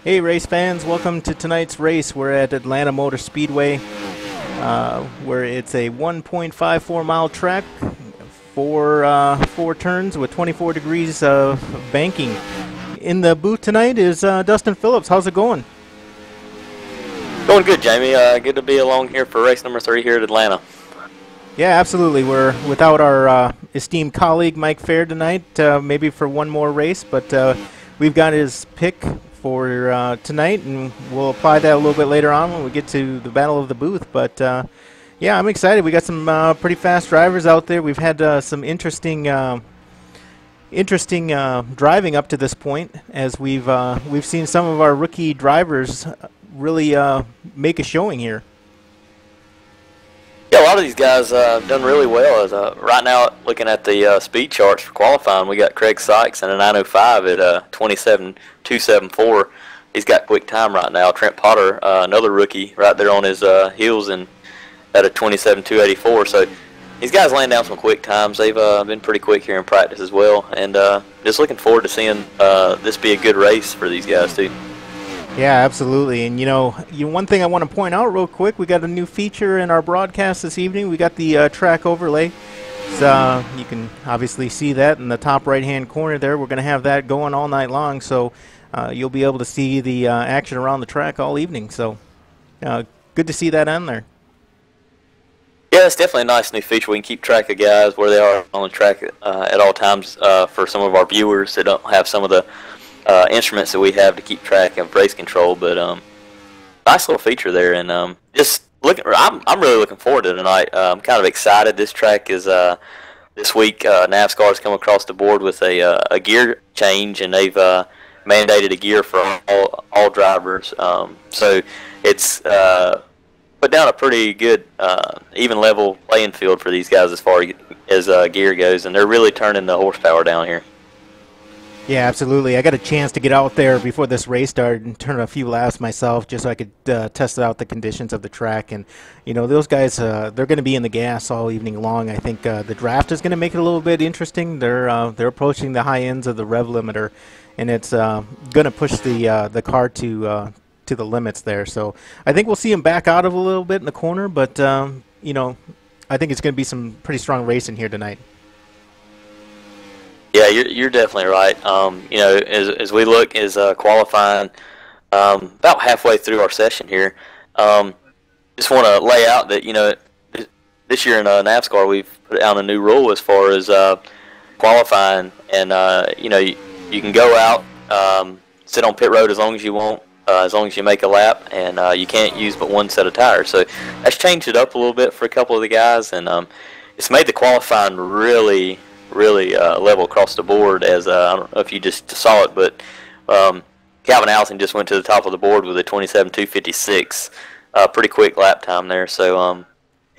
Hey race fans, welcome to tonight's race. We're at Atlanta Motor Speedway, where it's a 1.54 mile track, four turns with 24 degrees of banking. In the booth tonight is Dustin Phillips. How's it going? Going good, Jamie. Good to be along here for race number 3 here at Atlanta. Yeah, absolutely. We're without our esteemed colleague Mike Fair tonight, maybe for one more race, but we've got his pick for tonight, and we'll apply that a little bit later on when we get to the Battle of the Booth. But yeah, I'm excited. We got some pretty fast drivers out there. We've had some interesting driving up to this point, as we've seen some of our rookie drivers really make a showing here. Yeah, a lot of these guys done really well. As right now, looking at the speed charts for qualifying, we got Craig Sykes in a 905 at 27.274. He's got quick time right now. Trent Potter, another rookie, right there on his heels and at a 27.284. So these guys laying down some quick times. They've been pretty quick here in practice as well, and just looking forward to seeing this be a good race for these guys too. Yeah, absolutely. And one thing I want to point out real quick, we got a new feature in our broadcast this evening. We got the track overlay. So you can obviously see that in the top right-hand corner there. We're going to have that going all night long, so you'll be able to see the action around the track all evening. So good to see that on there. Yeah, it's definitely a nice new feature. We can keep track of guys where they are on the track at all times for some of our viewers that don't have some of the instruments that we have to keep track of race control. But nice little feature there, and just looking. I'm really looking forward to tonight. I'm kind of excited. This track is this week. NAVSCAR has come across the board with a gear change, and they've mandated a gear for all drivers. So it's put down a pretty good even level playing field for these guys as far as gear goes, and they're really turning the horsepower down here. Yeah, absolutely. I got a chance to get out there before this race started and turn a few laps myself, just so I could test out the conditions of the track. And those guys, they're going to be in the gas all evening long. I think the draft is going to make it a little bit interesting. They're approaching the high ends of the rev limiter, and it's going to push the car to the limits there. So I think we'll see him back out of a little bit in the corner, but I think it's going to be some pretty strong racing here tonight. Yeah, you're definitely right. As we look as qualifying about halfway through our session here, just want to lay out that this year in NAVSCAR we've put out a new rule as far as qualifying, and you can go out, sit on pit road as long as you want, as long as you make a lap, and you can't use but one set of tires. So that's changed it up a little bit for a couple of the guys, and it's made the qualifying really level across the board. As I don't know if you just saw it, but Calvin Allison just went to the top of the board with a 27.256, pretty quick lap time there. So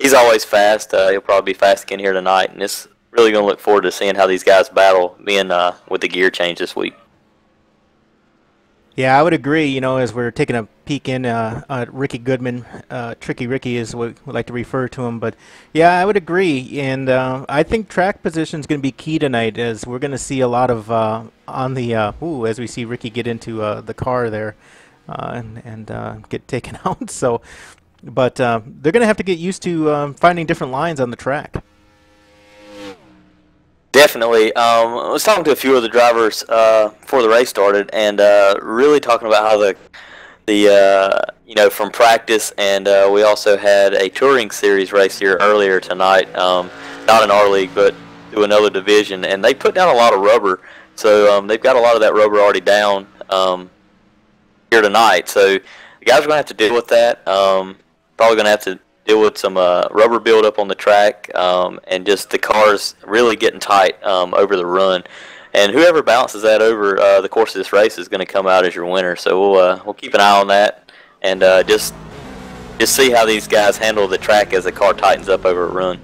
he's always fast. He'll probably be fast again here tonight, and it's really going to look forward to seeing how these guys battle being with the gear change this week. Yeah, I would agree. As we're taking a peek in, Ricky Goodman, Tricky Ricky is what we like to refer to him. But yeah, I would agree, and I think track position is going to be key tonight, as we're going to see a lot of on the as we see Ricky get into the car there and get taken out. So, but they're going to have to get used to finding different lines on the track. Definitely. I was talking to a few of the drivers before the race started, and really talking about how the from practice, and we also had a touring series race here earlier tonight, not in our league but through another division, and they put down a lot of rubber, so they've got a lot of that rubber already down here tonight. So the guys are going to have to deal with that. Probably going to have to deal with some rubber buildup on the track, and just the cars really getting tight over the run. And whoever balances that over the course of this race is going to come out as your winner. So we'll keep an eye on that, and just see how these guys handle the track as the car tightens up over a run.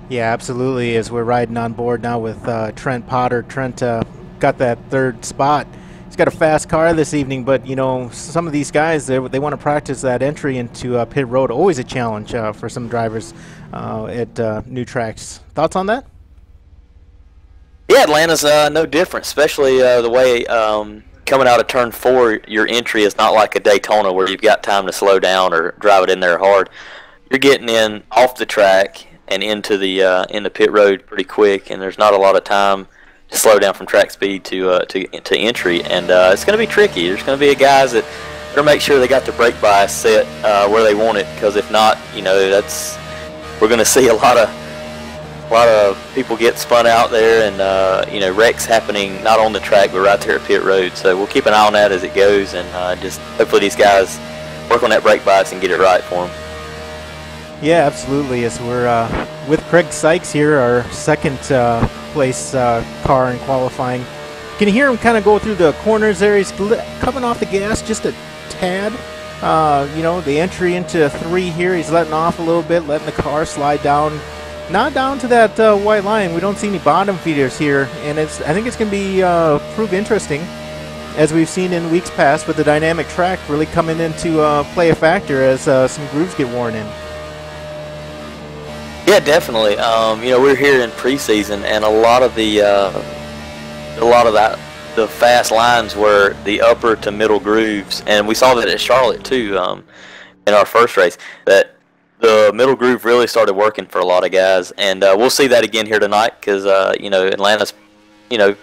Yeah, absolutely. As we're riding on board now with Trent Potter. Trent got that third spot. He's got a fast car this evening, but some of these guys, they want to practice that entry into pit road. Always a challenge for some drivers at new tracks. Thoughts on that? Yeah, Atlanta's no different, especially the way coming out of turn 4, your entry is not like a Daytona where you've got time to slow down or drive it in there hard. You're getting in off the track and into the pit road pretty quick, and there's not a lot of time to slow down from track speed to entry, and it's going to be tricky. There's going to be guys that better make sure they got their brake bias set where they want it, because if not, we're going to see a lot of people get spun out there, and wrecks happening not on the track but right there at pit road. So we'll keep an eye on that as it goes, and just hopefully these guys work on that brake bias and get it right for them. Yeah, absolutely. As we're with Craig Sykes here, our second place car in qualifying. Can you hear him kind of go through the corners there? He's coming off the gas just a tad. The entry into 3 here, he's letting off a little bit, letting the car slide down. Not down to that white line. We don't see any bottom feeders here, and I think it's going to be prove interesting, as we've seen in weeks past, with the dynamic track really coming into play a factor as some grooves get worn in. Yeah, definitely. We're here in preseason, and a lot of the fast lines were the upper to middle grooves, and we saw that at Charlotte too in our first race. That the middle groove really started working for a lot of guys, and we'll see that again here tonight, because Atlanta's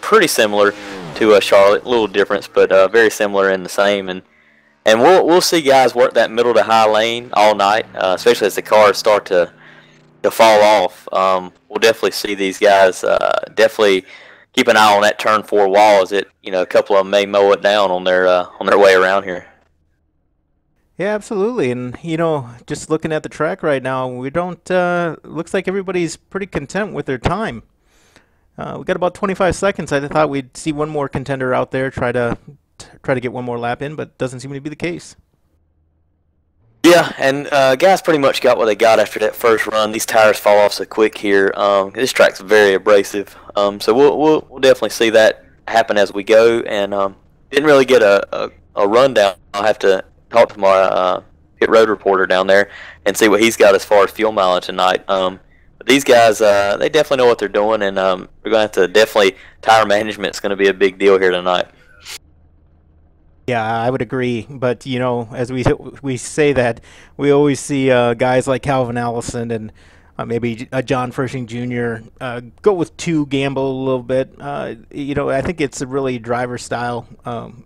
pretty similar to Charlotte, a little difference, but very similar in the same, and we'll see guys work that middle to high lane all night, especially as the cars start to fall off. We'll definitely see these guys definitely keep an eye on that turn 4 wall, as it a couple of them may mow it down on their way around here. Yeah, absolutely. And just looking at the track right now, we don't looks like everybody's pretty content with their time. We got about 25 seconds. I thought we'd see one more contender out there try to get one more lap in, but doesn't seem to be the case. Yeah, and guys pretty much got what they got after that first run. These tires fall off so quick here. This track's very abrasive, so we'll definitely see that happen as we go. And didn't really get a rundown. I'll have to talk to my pit road reporter down there and see what he's got as far as fuel mileage tonight. But these guys, they definitely know what they're doing, and we're going to have to definitely, tire management is going to be a big deal here tonight. Yeah, I would agree. But, as we say that, we always see guys like Calvin Allison and maybe John Fershing Jr. Go with 2, gamble a little bit. I think it's a really driver style.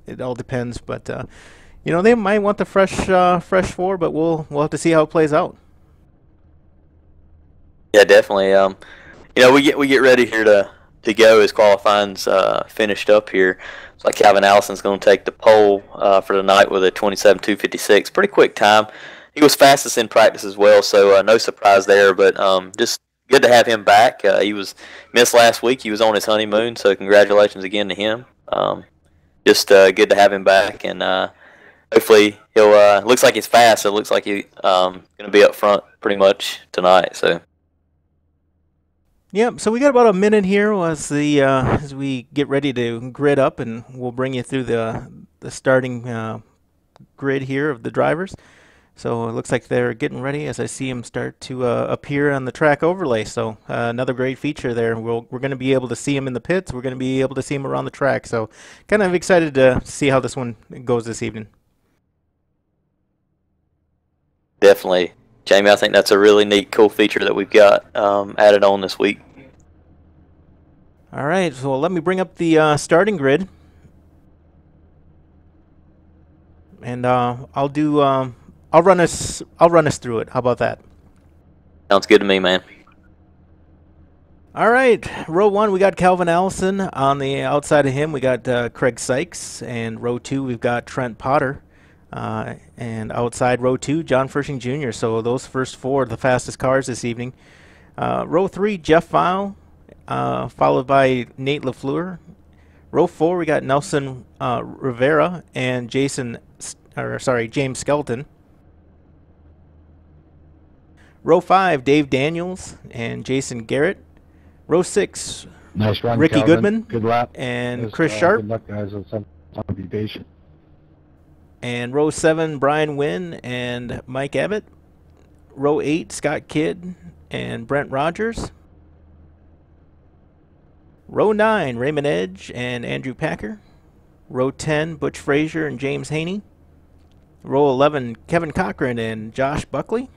It all depends. But, they might want the fresh 4, but we'll have to see how it plays out. Yeah, definitely. We get ready here to go as qualifying's finished up here. It's like Calvin Allison's going to take the pole for the night with a 27.256. Pretty quick time. He was fastest in practice as well, so no surprise there. But just good to have him back. He was missed last week. He was on his honeymoon, so congratulations again to him. Just good to have him back, and hopefully he'll. Looks like he's fast, so it looks like he's going to be up front pretty much tonight. So. Yep, so we got about a minute here as we get ready to grid up, and we'll bring you through the starting grid here of the drivers. So it looks like they're getting ready as I see them start to appear on the track overlay. So another great feature there. We're going to be able to see them in the pits. We're going to be able to see them around the track. So kind of excited to see how this one goes this evening. Definitely. Jamie, I think that's a really neat, cool feature that we've got added on this week. All right, so let me bring up the starting grid, and I'll run us through it. How about that? Sounds good to me, man. All right, row 1 we got Calvin Allison. On the outside of him we got Craig Sykes, and row 2 we've got Trent Potter. And outside row 2, John Fershing Jr. So those first 4 are the fastest cars this evening. Row 3, Jeff File, followed by Nate LaFleur. Row 4, we got Nelson Rivera and James Skelton. Row 5, Dave Daniels and Jason Garrett. Row 6, nice run, Ricky Calvin. Goodman. Good lap. And Chris Sharp. Good luck, guys. I'll be patient. And row 7, Brian Wynn and Mike Abbott. Row 8, Scott Kidd and Brent Rogers. Row 9, Raymond Edge and Andrew Packer. Row 10, Butch Frazier and James Haney. Row 11, Kevin Cochran and Josh Buckley.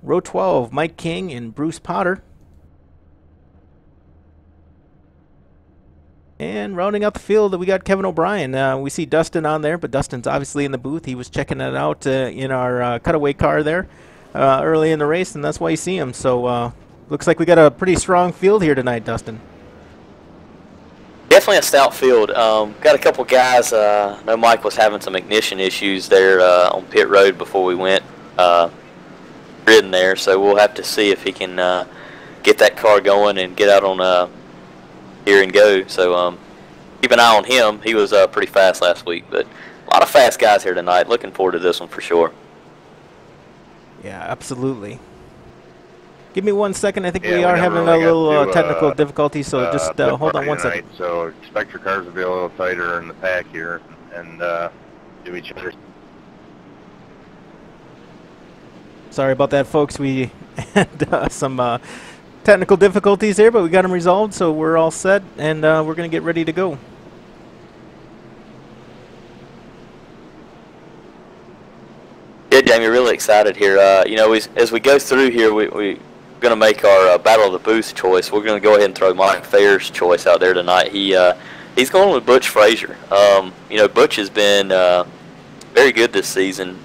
Row 12, Mike King and Bruce Potter. And rounding out the field, we got Kevin O'Brien. We see Dustin on there, but Dustin's obviously in the booth. He was checking it out in our cutaway car there early in the race, and that's why you see him. So looks like we got a pretty strong field here tonight, Dustin. Definitely a stout field. Got a couple guys. I know Mike was having some ignition issues there on pit road before we went ridden there, so we'll have to see if he can get that car going and get out on here and go. So keep an eye on him. He was pretty fast last week, but a lot of fast guys here tonight. Looking forward to this one for sure. Yeah, absolutely. Give me 1 second. I think we are having a little technical difficulty, so just hold on 1 second. So expect your cars to be a little tighter in the pack here and do each other. Sorry about that, folks. We had some technical difficulties here, but we got them resolved, so we're all set, and we're going to get ready to go. Yeah, Jamie, really excited here. You know, as we go through here, we're going to make our Battle of the Booth choice. We're going to go ahead and throw Mike Fair's choice out there tonight. He's going with Butch Frazier. You know, Butch has been very good this season,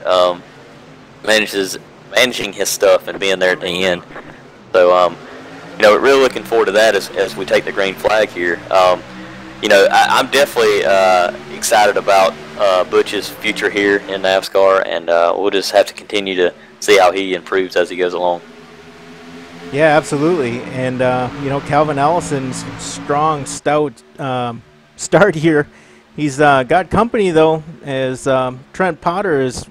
managing his stuff and being there at the end. So, you know, we're really looking forward to that as we take the green flag here. You know, I'm definitely excited about Butch's future here in NAVSCAR, and we'll just have to continue to see how he improves as he goes along. Yeah, absolutely. And, you know, Calvin Allison's strong, stout start here. He's got company, though, as Trent Potter is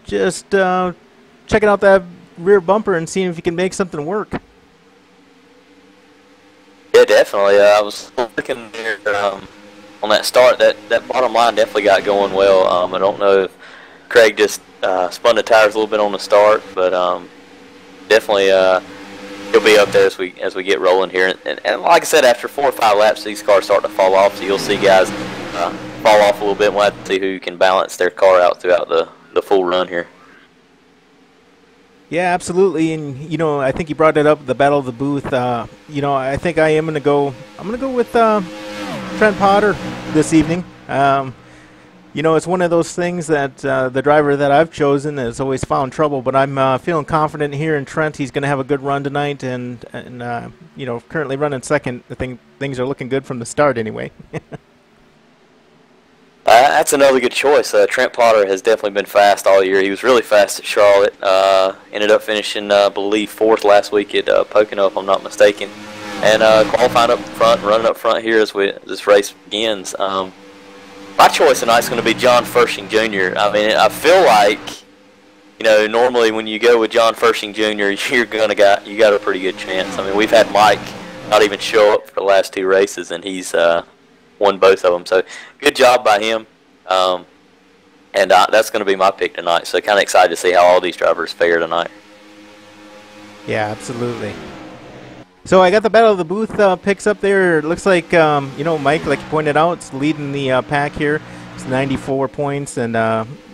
just checking out that rear bumper and seeing if he can make something work. Yeah, definitely. I was looking there on that start. That bottom line definitely got going well. I don't know if Craig just spun the tires a little bit on the start, but definitely he'll be up there as we get rolling here. And like I said, after 4 or 5 laps, these cars start to fall off. So you'll see guys fall off a little bit. We'll have to see who can balance their car out throughout the full run here. Yeah, absolutely. And, you know, I think you brought it up, the Battle of the Booth. You know, I think I'm going to go with Trent Potter this evening. You know, it's one of those things that the driver that I've chosen has always found trouble, but I'm feeling confident here in Trent. He's going to have a good run tonight, and you know, currently running second. I think things are looking good from the start anyway. That's another good choice. Trent Potter has definitely been fast all year. He was really fast at Charlotte. Ended up finishing, I believe, 4th last week at Pocono, if I'm not mistaken. And qualifying up front, running up front here as this race begins. My choice tonight is going to be John Fershing Jr. I mean, I feel like, you know, normally when you go with John Fershing Jr., you got a pretty good chance. I mean, we've had Mike not even show up for the last 2 races, and he's won both of them. So good job by him. And that's going to be my pick tonight. So kind of excited to see how all these drivers fare tonight. Yeah, absolutely. So I got the Battle of the Booth picks up there. It looks like, you know, Mike, like you pointed out, is leading the pack here. It's 94 points, and,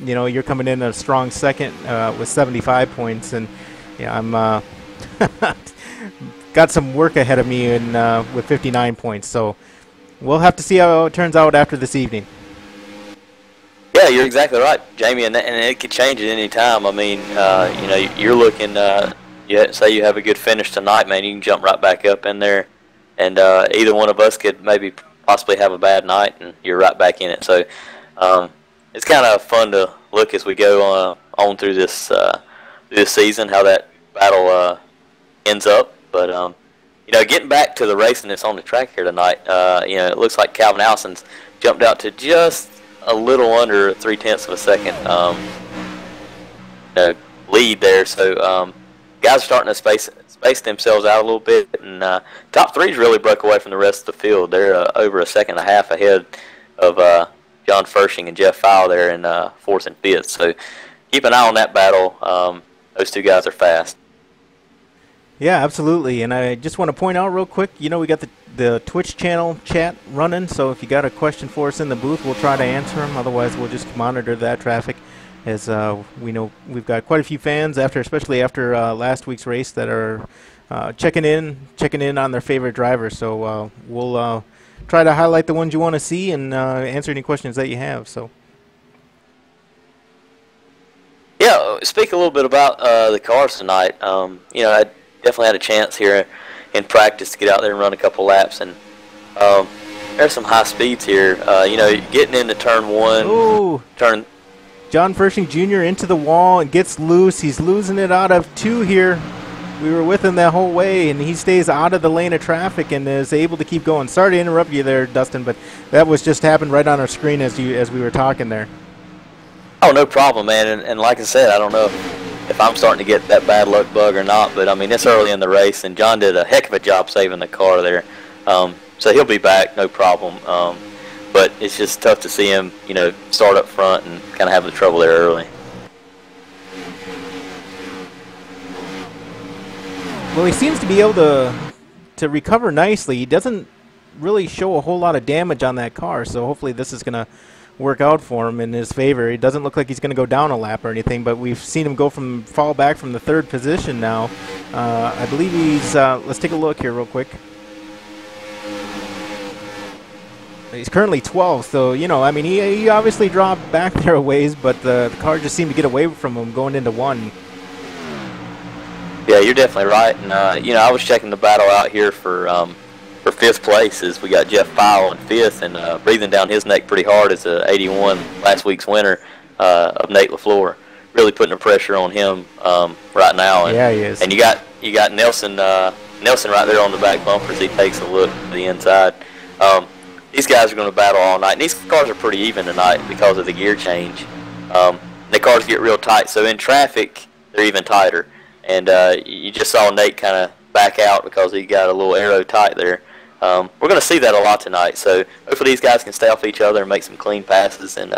you know, you're coming in a strong second with 75 points. And, yeah, I'm got some work ahead of me with 59 points. So we'll have to see how it turns out after this evening. Yeah, you're exactly right, Jamie, and it could change at any time. I mean, you know, you're looking, say you have a good finish tonight, man, you can jump right back up in there, and either one of us could maybe possibly have a bad night, and you're right back in it. So it's kind of fun to look as we go on through this season, how that battle ends up. But you know, getting back to the racing that's on the track here tonight, you know, it looks like Calvin Allison's jumped out to just a little under 0.3 of a second lead there. So guys are starting to space themselves out a little bit, and top 3's really broke away from the rest of the field. They're over 1.5 seconds ahead of John Fershing and Jeff Fowle there in 4th and 5th. So keep an eye on that battle. Those 2 guys are fast. Yeah, absolutely. And I just want to point out real quick, you know, we got the Twitch channel chat running, so if you got a question for us in the booth, we'll try to answer them. Otherwise, we'll just monitor that traffic, as we know we've got quite a few fans, especially after last week's race, that are checking in on their favorite drivers. So we'll try to highlight the ones you want to see and answer any questions that you have. So. Yeah, speak a little bit about the cars tonight. You know, I definitely had a chance here in practice to get out there and run a couple laps, and there's some high speeds here. You know, getting into turn one. Ooh. John Fershing Jr. into the wall and gets loose. He's losing it out of 2 here. We were with him that whole way, and he stays out of the lane of traffic and is able to keep going. Sorry to interrupt you there, Dustin, but that was just happened right on our screen as we were talking there. Oh, no problem, man. And like I said, I don't know if I'm starting to get that bad luck bug or not, but I mean, it's early in the race, and John did a heck of a job saving the car there. So he'll be back, no problem. But it's just tough to see him, you know, start up front and kind of have the trouble there early. Well, he seems to be able to recover nicely. He doesn't really show a whole lot of damage on that car, so hopefully this is going to work out for him in his favor. It doesn't look like he's going to go down a lap or anything, but we've seen him fall back from the 3rd position now. I believe he's, let's take a look here real quick. He's currently 12th, so, you know, I mean, he obviously dropped back there a ways, but the car just seemed to get away from him going into 1. Yeah, you're definitely right. And, you know, I was checking the battle out here for 5th place, as we got Jeff Powell in 5th, and breathing down his neck pretty hard as a 81 last week's winner of Nate LaFleur. Really putting the pressure on him right now. And, yeah, he is. And you got Nelson right there on the back bumper as he takes a look to the inside. These guys are going to battle all night. And these cars are pretty even tonight because of the gear change. The cars get real tight, so in traffic they're even tighter. And you just saw Nate kind of back out because he got a little arrow tight there. We're going to see that a lot tonight, so hopefully these guys can stay off each other and make some clean passes, and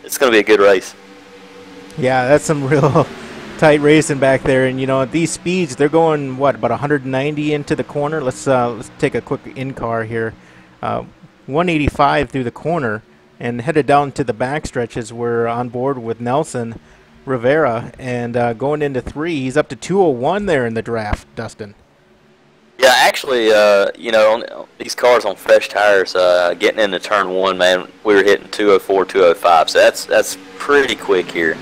it's going to be a good race. Yeah, that's some real tight racing back there, and you know, at these speeds, they're going, what, about 190 into the corner? Let's take a quick in-car here. 185 through the corner, and headed down to the backstretch as we're on board with Nelson Rivera, and going into 3, he's up to 201 there in the draft, Dustin. Yeah, actually, you know, on these cars on fresh tires, getting into turn 1, man, we were hitting 204, 205, so that's pretty quick here.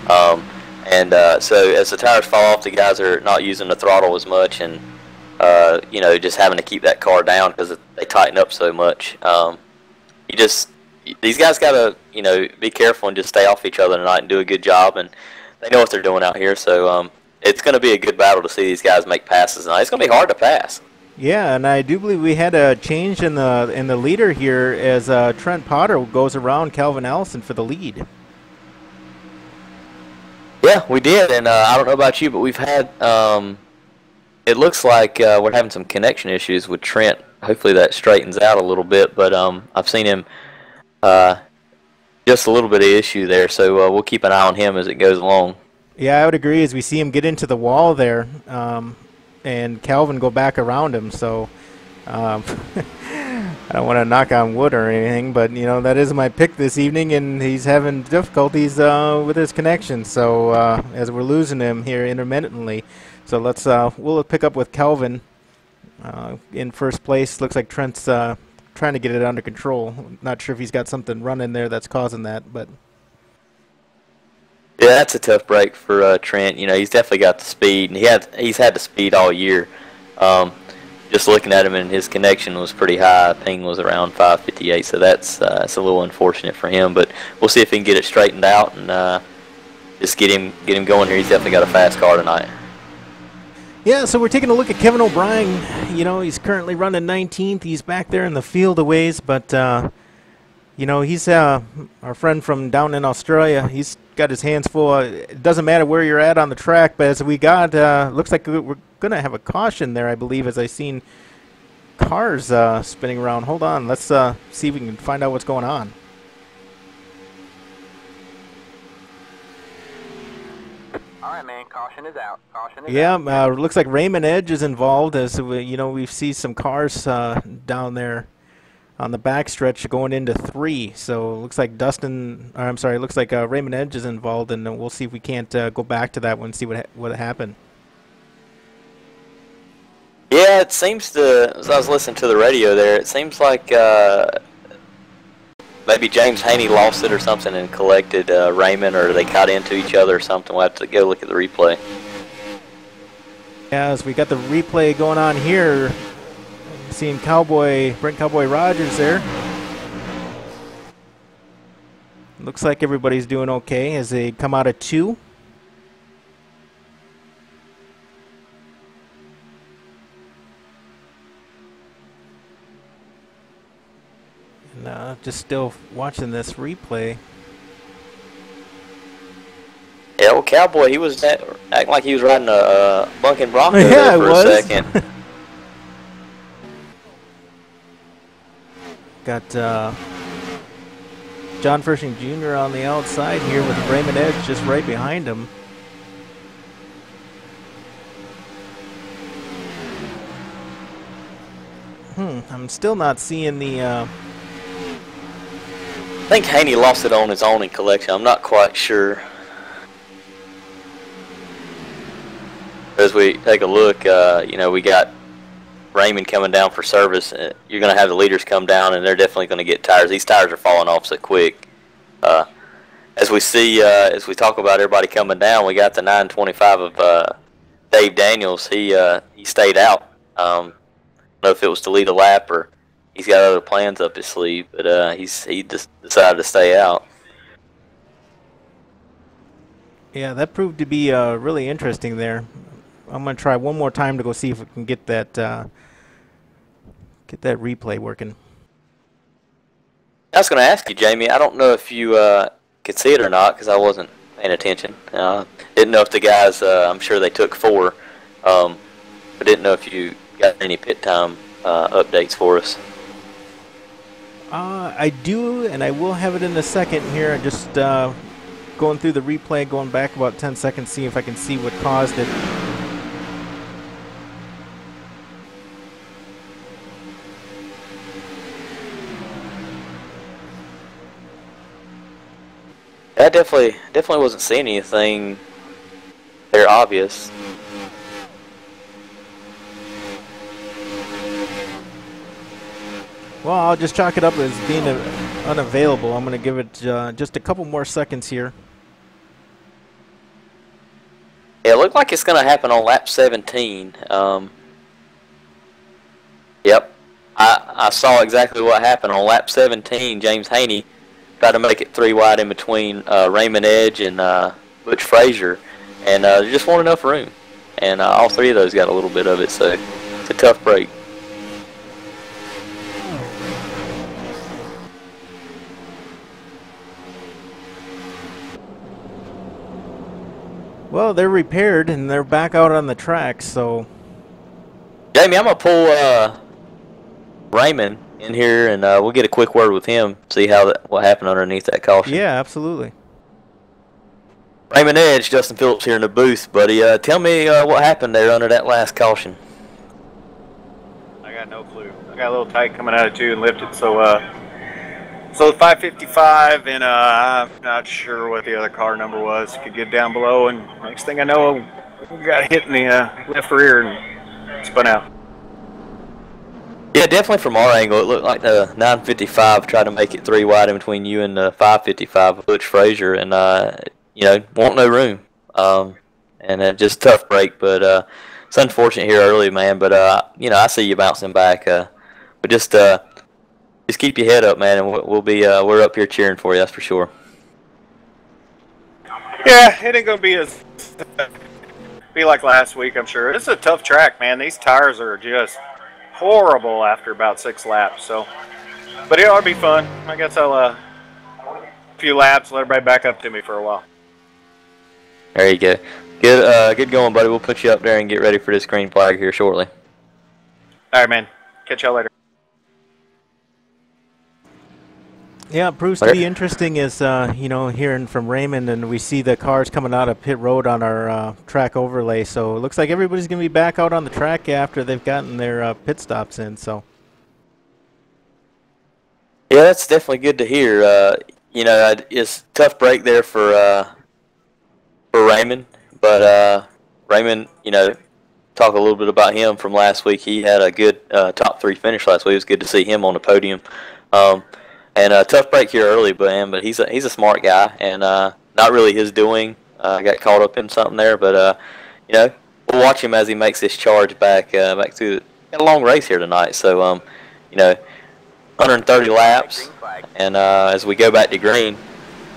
So as the tires fall off, the guys are not using the throttle as much, and you know, just having to keep that car down because they tighten up so much. These guys got to, you know, be careful and just stay off each other tonight and do a good job, and they know what they're doing out here, so it's going to be a good battle to see these guys make passes tonight. It's going to be hard to pass. Yeah, and I do believe we had a change in the leader here as Trent Potter goes around Calvin Allison for the lead. Yeah, we did, and I don't know about you, but we've had it looks like we're having some connection issues with Trent. Hopefully that straightens out a little bit, but I've seen him just a little bit of issue there, so we'll keep an eye on him as it goes along. Yeah, I would agree as we see him get into the wall there, and Calvin go back around him. So I don't want to knock on wood or anything, but you know, that is my pick this evening, and he's having difficulties with his connection. So as we're losing him here intermittently, so we'll pick up with Calvin in first place. Looks like Trent's trying to get it under control. Not sure if he's got something running there that's causing that, but. Yeah, that's a tough break for Trent. You know, he's definitely got the speed, and he's had the speed all year. Just looking at him, and his connection was pretty high. Ping was around 558, so that's a little unfortunate for him. But we'll see if he can get it straightened out and just get him going here. He's definitely got a fast car tonight. Yeah, so we're taking a look at Kevin O'Brien. You know, he's currently running 19th. He's back there in the field a ways, but you know, he's our friend from down in Australia. He's got his hands full. It doesn't matter where you're at on the track, but as we got, looks like we're going to have a caution there, I believe, as I seen cars spinning around. Hold on. Let's see if we can find out what's going on. All right, man. Caution is out. Caution is Yeah, out. looks like Raymond Edge is involved. As we see some cars down there on the backstretch going into 3. So it looks like it looks like Raymond Edge is involved, and we'll see if we can't go back to that one and see what happened. Yeah, it seems to. As I was listening to the radio there, it seems like maybe James Haney lost it or something and collected Raymond, or they caught into each other or something. We'll have to go look at the replay. Yeah, as we got the replay going on here, seeing Brent Cowboy Rogers there. Looks like everybody's doing okay as they come out of 2. And just still watching this replay. Yeah, well, Cowboy, he was acting like he was riding a bunking Bronco Yeah, there for it was. a second. Got John Fershing Jr. on the outside here with Raymond Edge just right behind him. I'm still not seeing the... I think Haney lost it on his own in collection. I'm not quite sure. As we take a look, we got Raymond coming down for service. You're going to have the leaders come down, and they're definitely going to get tires. These tires are falling off so quick. As we see, as we talk about everybody coming down, we got the 925 of Dave Daniels. He stayed out. I don't know if it was to lead a lap or he's got other plans up his sleeve, but he just decided to stay out. Yeah, that proved to be really interesting there. I'm going to try one more time to go see if we can get that replay working. I was going to ask you, Jamie, I don't know if you could see it or not because I wasn't paying attention. Didn't know if the guys, I'm sure they took 4, but didn't know if you got any pit time updates for us. I do, and I will have it in a second here. I just going through the replay, going back about 10 seconds, see if I can see what caused it. I definitely wasn't seeing anything there obvious. Well, I'll just chalk it up as being unavailable. I'm going to give it just a couple more seconds here. Yeah, it looked like it's going to happen on lap 17. Yep, I saw exactly what happened on lap 17. James Haney tried to make it 3 wide in between Raymond Edge and Butch Frazier, and there just wasn't enough room. And all 3 of those got a little bit of it, so it's a tough break. Well, they're repaired and they're back out on the track, so... Jamie, I'm going to pull Raymond in here, and we'll get a quick word with him, see what happened underneath that caution. Yeah, absolutely. Raymond Edge, Justin Phillips here in the booth, buddy. Tell me what happened there under that last caution. I got no clue. I got a little tight coming out of 2 and lifted, so 555, and I'm not sure what the other car number was. Could get down below, and next thing I know, we got hit in the left rear and spun out. Yeah, definitely from our angle, it looked like the 955 tried to make it 3 wide in between you and the 555 of Butch Frazier, and want no room. And just tough break, but it's unfortunate here early, man. But I see you bouncing back. But just keep your head up, man, and we're up here cheering for you. That's for sure. Yeah, it ain't gonna be like last week, I'm sure. It's a tough track, man. These tires are just horrible after about 6 laps. So, but it ought to be fun. I guess I'll a few laps, let everybody back up to me for a while. There you go. Good going, buddy. We'll put you up there and get ready for this green flag here shortly. All right, man. Catch y'all later. Yeah, it proves to be interesting is, you know, hearing from Raymond, and we see the cars coming out of pit road on our track overlay. So it looks like everybody's going to be back out on the track after they've gotten their pit stops in. So. Yeah, that's definitely good to hear. You know, it's a tough break there for Raymond, but Raymond, you know, talk a little bit about him from last week. He had a good top 3 finish last week. It was good to see him on the podium. And a tough break here early, but he's a smart guy, and not really his doing. Got caught up in something there, but you know, we'll watch him as he makes this charge back through. Got a long race here tonight, so you know, 130 laps, and as we go back to green,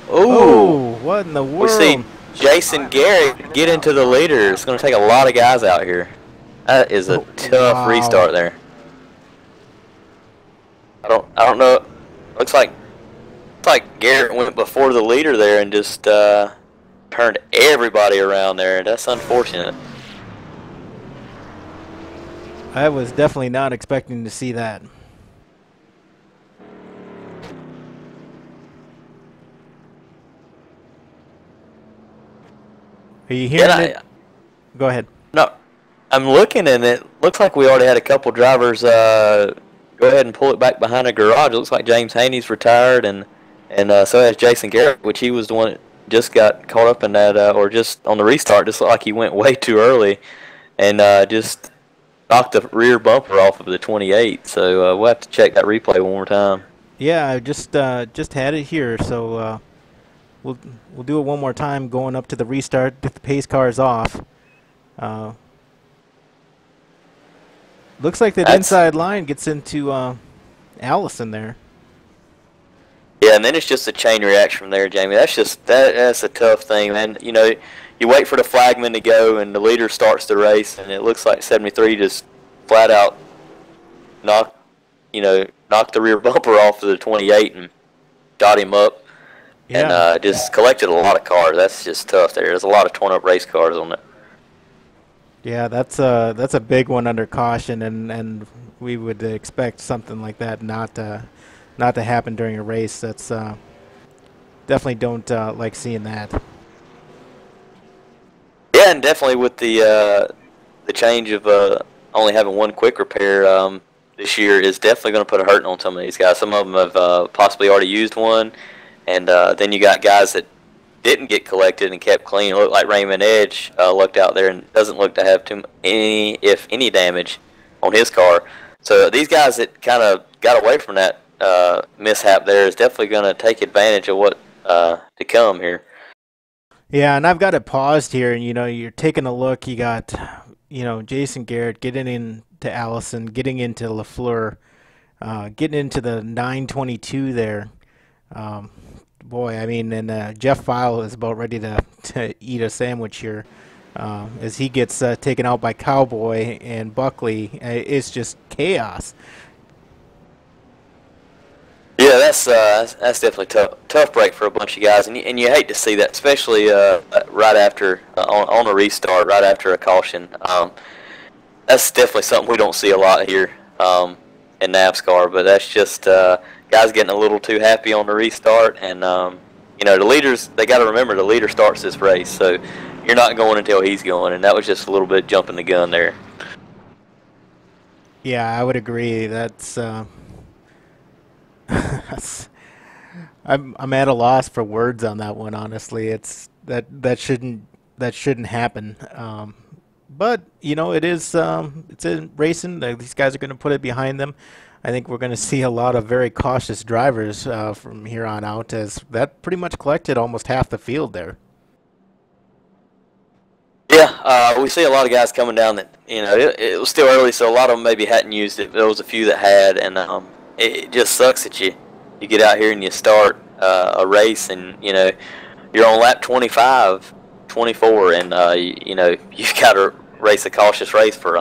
oh, what in the world? We see Jason Garrett get into the leader. It's going to take a lot of guys out here. That is a tough restart there. I don't know. Looks like Garrett went before the leader there and just turned everybody around there. That's unfortunate. I was definitely not expecting to see that. Are you hearing it? Go ahead. No, I'm looking, and it looks like we already had a couple drivers go ahead and pull it back behind a garage. It looks like James Haney's retired, and so has Jason Garrett, which he was the one that just got caught up in that, or just on the restart, just looked like he went way too early, and just knocked the rear bumper off of the 28. So we'll have to check that replay one more time. Yeah, I just had it here, so we'll do it one more time, going up to the restart if the pace car is off. Looks like that inside line gets into Allison there. Yeah, and then it's just a chain reaction from there, Jamie. That's a tough thing, man. You know, you wait for the flagman to go, and the leader starts the race, and it looks like 73 just flat out knocked the rear bumper off of the 28 and got him up. Yeah. And just collected a lot of cars. That's just tough there. There's a lot of torn-up race cars on it. Yeah, that's a big one under caution, and we would expect something like that not to happen during a race. That's definitely don't like seeing that. Yeah, and definitely with the change of only having one quick repair this year is definitely going to put a hurting on some of these guys. Some of them have possibly already used one, and then you got guys that didn't get collected and kept clean. It looked like Raymond Edge looked out there and doesn't look to have if any damage on his car. So these guys that kind of got away from that mishap there is definitely going to take advantage of what to come here. Yeah, and I've got it paused here, and you're taking a look. You got Jason Garrett getting into Allison, getting into LaFleur, getting into the 922 there. Boy, I mean, and Jeff File is about ready to eat a sandwich here as he gets taken out by Cowboy and Buckley. It's just chaos. Yeah, that's definitely tough break for a bunch of guys, and you hate to see that, especially right after on a restart, right after a caution. That's definitely something we don't see a lot here in NAVSCAR, but that's just guys getting a little too happy on the restart, and the leaders, they got to remember the leader starts this race, so you're not going until he's going, and that was just a little bit jumping the gun there. Yeah, I would agree. That's I'm at a loss for words on that one. Honestly, it's that shouldn't happen. But it is it's in racing. These guys are going to put it behind them. I think we're going to see a lot of very cautious drivers from here on out, as that pretty much collected almost half the field there. Yeah, we see a lot of guys coming down that it was still early, so a lot of them maybe hadn't used it. There was a few that had, and it just sucks that you get out here and you start a race, and you're on lap 25, 24, and you've got to race a cautious race for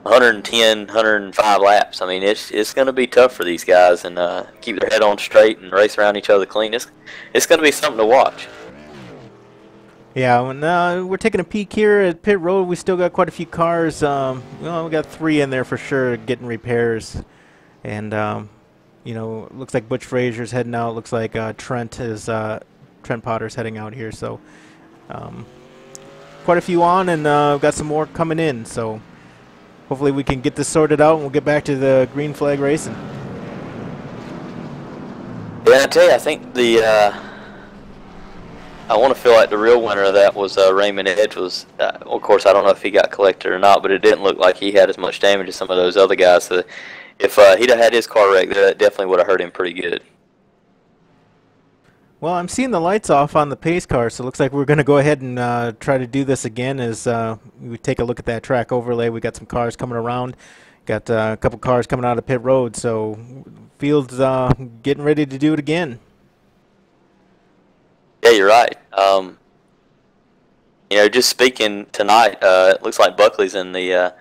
110, 105 laps. I mean, it's going to be tough for these guys, and keep their head on straight and race around each other clean. It's going to be something to watch. Yeah, we're taking a peek here at pit road. We still got quite a few cars. We got 3 in there for sure getting repairs, and you know, looks like Butch Frazier's heading out. Looks like Trent Potter's heading out here. So quite a few on, and we've got some more coming in. So hopefully we can get this sorted out, and we'll get back to the green flag racing. Yeah, I tell you, I think I want to feel like the real winner of that was Raymond Edge. Of course, I don't know if he got collected or not, but it didn't look like he had as much damage as some of those other guys. So if he'd have had his car wrecked, that definitely would have hurt him pretty good. Well, I'm seeing the lights off on the pace car, so it looks like we're going to go ahead and try to do this again as we take a look at that track overlay. We got some cars coming around. Got a couple cars coming out of pit road, so field's getting ready to do it again. Yeah, you're right. You know, just speaking tonight, it looks like Buckley's in a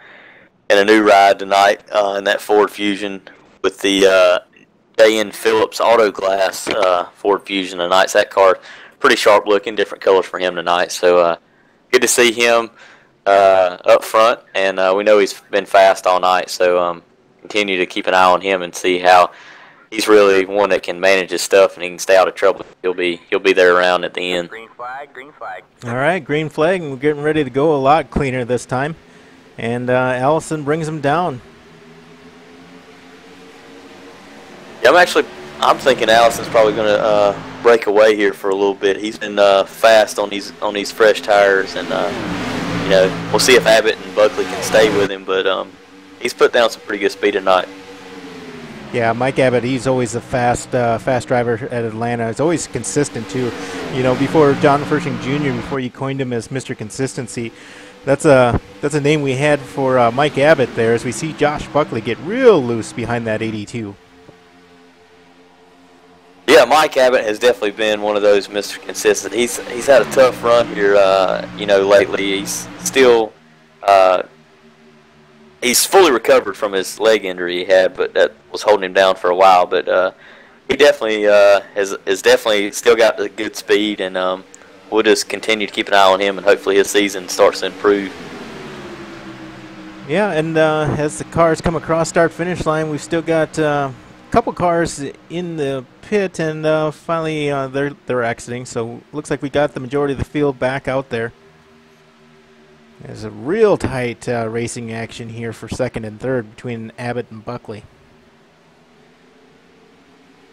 new ride tonight in that Ford Fusion with the J.N. Phillips Auto Glass Ford Fusion tonight. So that car, pretty sharp looking, different colors for him tonight. So good to see him up front, and we know he's been fast all night. So continue to keep an eye on him and see how. He's really one that can manage his stuff, and he can stay out of trouble. He'll be there around at the end. Green flag, green flag. All right, green flag, and we're getting ready to go a lot cleaner this time. And Allison brings him down. Yeah, I'm thinking Allison's probably going to break away here for a little bit. He's been fast on these fresh tires, and you know, we'll see if Abbott and Buckley can stay with him. But he's put down some pretty good speed tonight. Yeah, Mike Abbott, he's always a fast driver at Atlanta. He's always consistent, too. You know, before John Furshing Jr., before you coined him as Mr. Consistency, that's a name we had for Mike Abbott there, as we see Josh Buckley get real loose behind that 82. Yeah, Mike Abbott has definitely been one of those Mr. Consistent. He's had a tough run here, you know, lately. He's still he's fully recovered from his leg injury he had, but that was holding him down for a while. But he definitely has definitely still got the good speed, and we'll just continue to keep an eye on him, and hopefully his season starts to improve. Yeah, and as the cars come across start-finish line, we've still got a couple cars in the pit, and finally they're exiting. So looks like we got the majority of the field back out there. There's a real tight racing action here for second and third between Abbott and Buckley.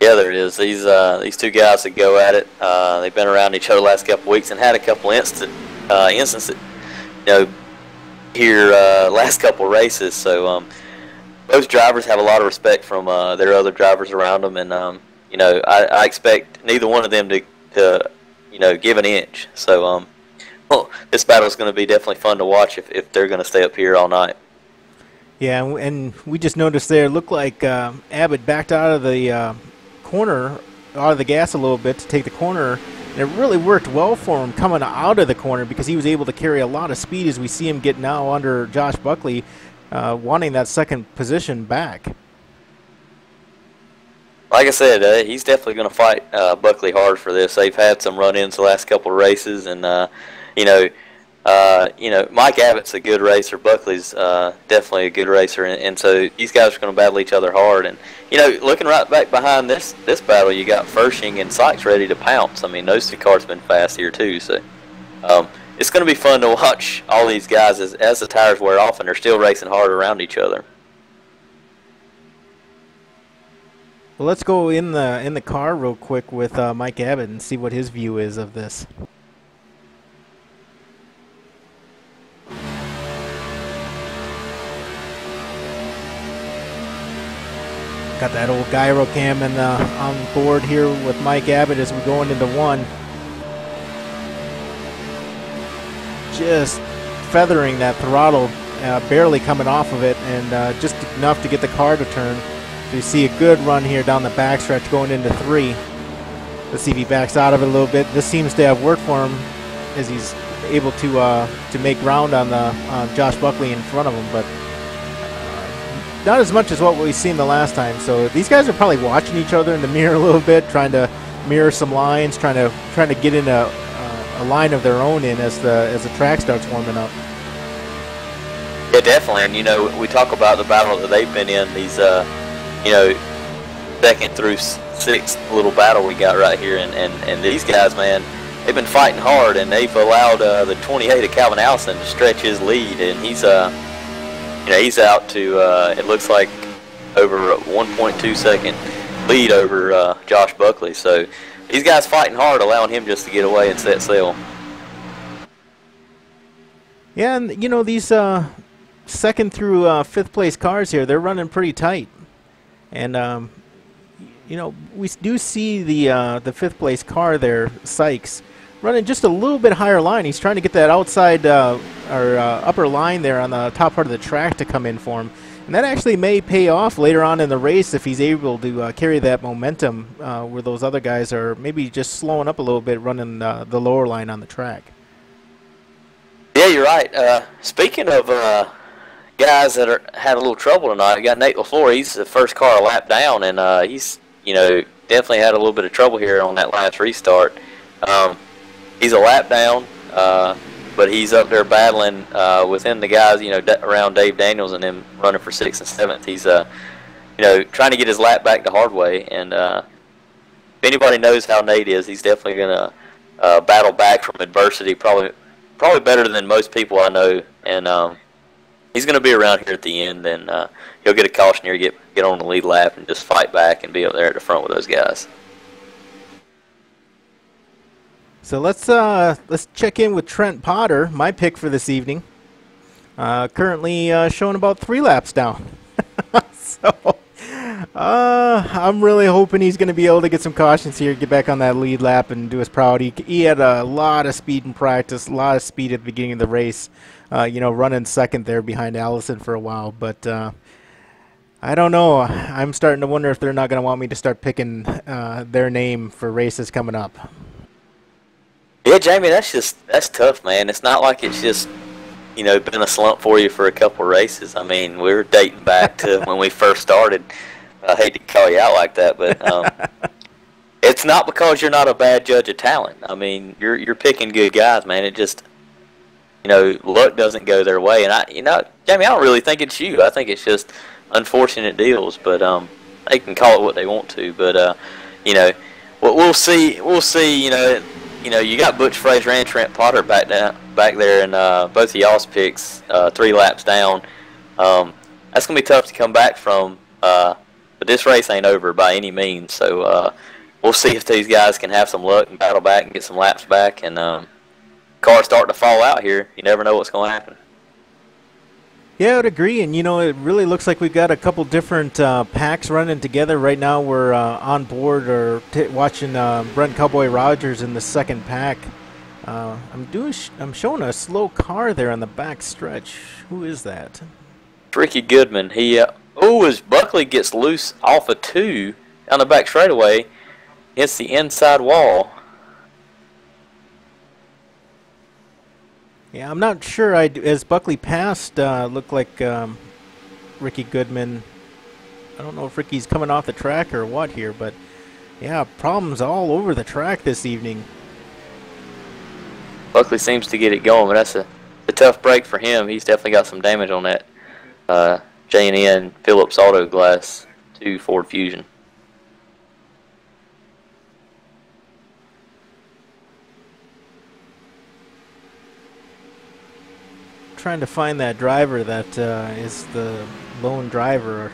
Yeah, there it is. These two guys that go at it, they've been around each other the last couple of weeks and had a couple instances, you know, here last couple of races. So those drivers have a lot of respect from their other drivers around them, and you know, I expect neither one of them to you know, give an inch. So well, this battle is going to be definitely fun to watch if they're going to stay up here all night. Yeah, and we just noticed there, looked like Abbott backed out of the corner, out of the gas a little bit to take the corner, and it really worked well for him coming out of the corner because he was able to carry a lot of speed as we see him get now under Josh Buckley, wanting that second position back. Like I said, he's definitely going to fight Buckley hard for this. They've had some run-ins the last couple of races, and you know, Mike Abbott's a good racer. Buckley's definitely a good racer, and so these guys are going to battle each other hard. And you know, looking right back behind this battle, you got Furshing and Sykes ready to pounce. I mean, those two cars have been fast here too. So it's going to be fun to watch all these guys as the tires wear off, and they're still racing hard around each other. Well, let's go in the car real quick with Mike Abbott and see what his view is of this. Got that old gyro cam on board here with Mike Abbott as we're going into one. Just feathering that throttle, barely coming off of it, and just enough to get the car to turn. So you see a good run here down the backstretch going into 3. Let's see if he backs out of it a little bit. This seems to have worked for him as he's able to make ground on Josh Buckley in front of him, but not as much as what we've seen the last time. So these guys are probably watching each other in the mirror a little bit, trying to mirror some lines, trying to get in a line of their own in as the track starts warming up. Yeah, definitely. And you know, we talk about the battle that they've been in. These, you know, second through sixth little battle we got right here, and these guys, man, they've been fighting hard, and they've allowed the 28 of Calvin Allison to stretch his lead, and he's he's out to it looks like over a 1.2 second lead over Josh Buckley. So these guys fighting hard, allowing him just to get away and set sail. Yeah, and you know, these second through fifth place cars here, they're running pretty tight, and you know, we do see the fifth place car there, Sykes, running just a little bit higher line. He's trying to get that outside or upper line there on the top part of the track to come in for him. And that actually may pay off later on in the race if he's able to carry that momentum where those other guys are maybe just slowing up a little bit running the lower line on the track. Yeah, you're right. Speaking of guys that had a little trouble tonight, we got Nate LaFleur. He's the first car a lap down, and he's, you know, definitely had a little bit of trouble here on that last restart. He's a lap down, but he's up there battling within the guys, you know, around Dave Daniels and them running for 6th and 7th. He's, you know, trying to get his lap back the hard way. And if anybody knows how Nate is, he's definitely going to battle back from adversity, probably better than most people I know. And he's going to be around here at the end, and he'll get a caution here, get on the lead lap, and just fight back and be up there at the front with those guys. So let's check in with Trent Potter, my pick for this evening. Currently showing about 3 laps down. So I'm really hoping he's going to be able to get some cautions here, get back on that lead lap, and do us proud. He had a lot of speed in practice, a lot of speed at the beginning of the race. You know, running second there behind Allison for a while, but I don't know. I'm starting to wonder if they're not going to want me to start picking their name for races coming up. Yeah, Jamie, that's tough, man. It's not like it's just, you know, been a slump for you for a couple races. I mean, we were dating back to when we first started. I hate to call you out like that, but it's not because you're not a bad judge of talent. I mean, you're picking good guys, man. It just, you know, luck doesn't go their way. And you know, Jamie, I don't really think it's you. I think it's just unfortunate deals. But they can call it what they want to. But you know, we'll see. We'll see. You know, you got Butch Fraser and Trent Potter back there, and both of y'all's picks 3 laps down. That's gonna be tough to come back from. But this race ain't over by any means. So we'll see if these guys can have some luck and battle back and get some laps back. And cars start to fall out here. You never know what's going to happen. Yeah, I would agree. And, you know, it really looks like we've got a couple different packs running together. Right now we're on board or watching Brent Cowboy Rogers in the second pack. I'm showing a slow car there on the back stretch. Who is that? Ricky Goodman. He as Buckley gets loose off of 2 down the back straightaway, hits the inside wall. Yeah, I'm not sure. As Buckley passed, looked like Ricky Goodman. I don't know if Ricky's coming off the track or what here, but yeah, problems all over the track this evening. Buckley seems to get it going, but that's a tough break for him. He's definitely got some damage on that J&N Phillips Auto Glass 2 Ford Fusion. Trying to find that driver that is the lone driver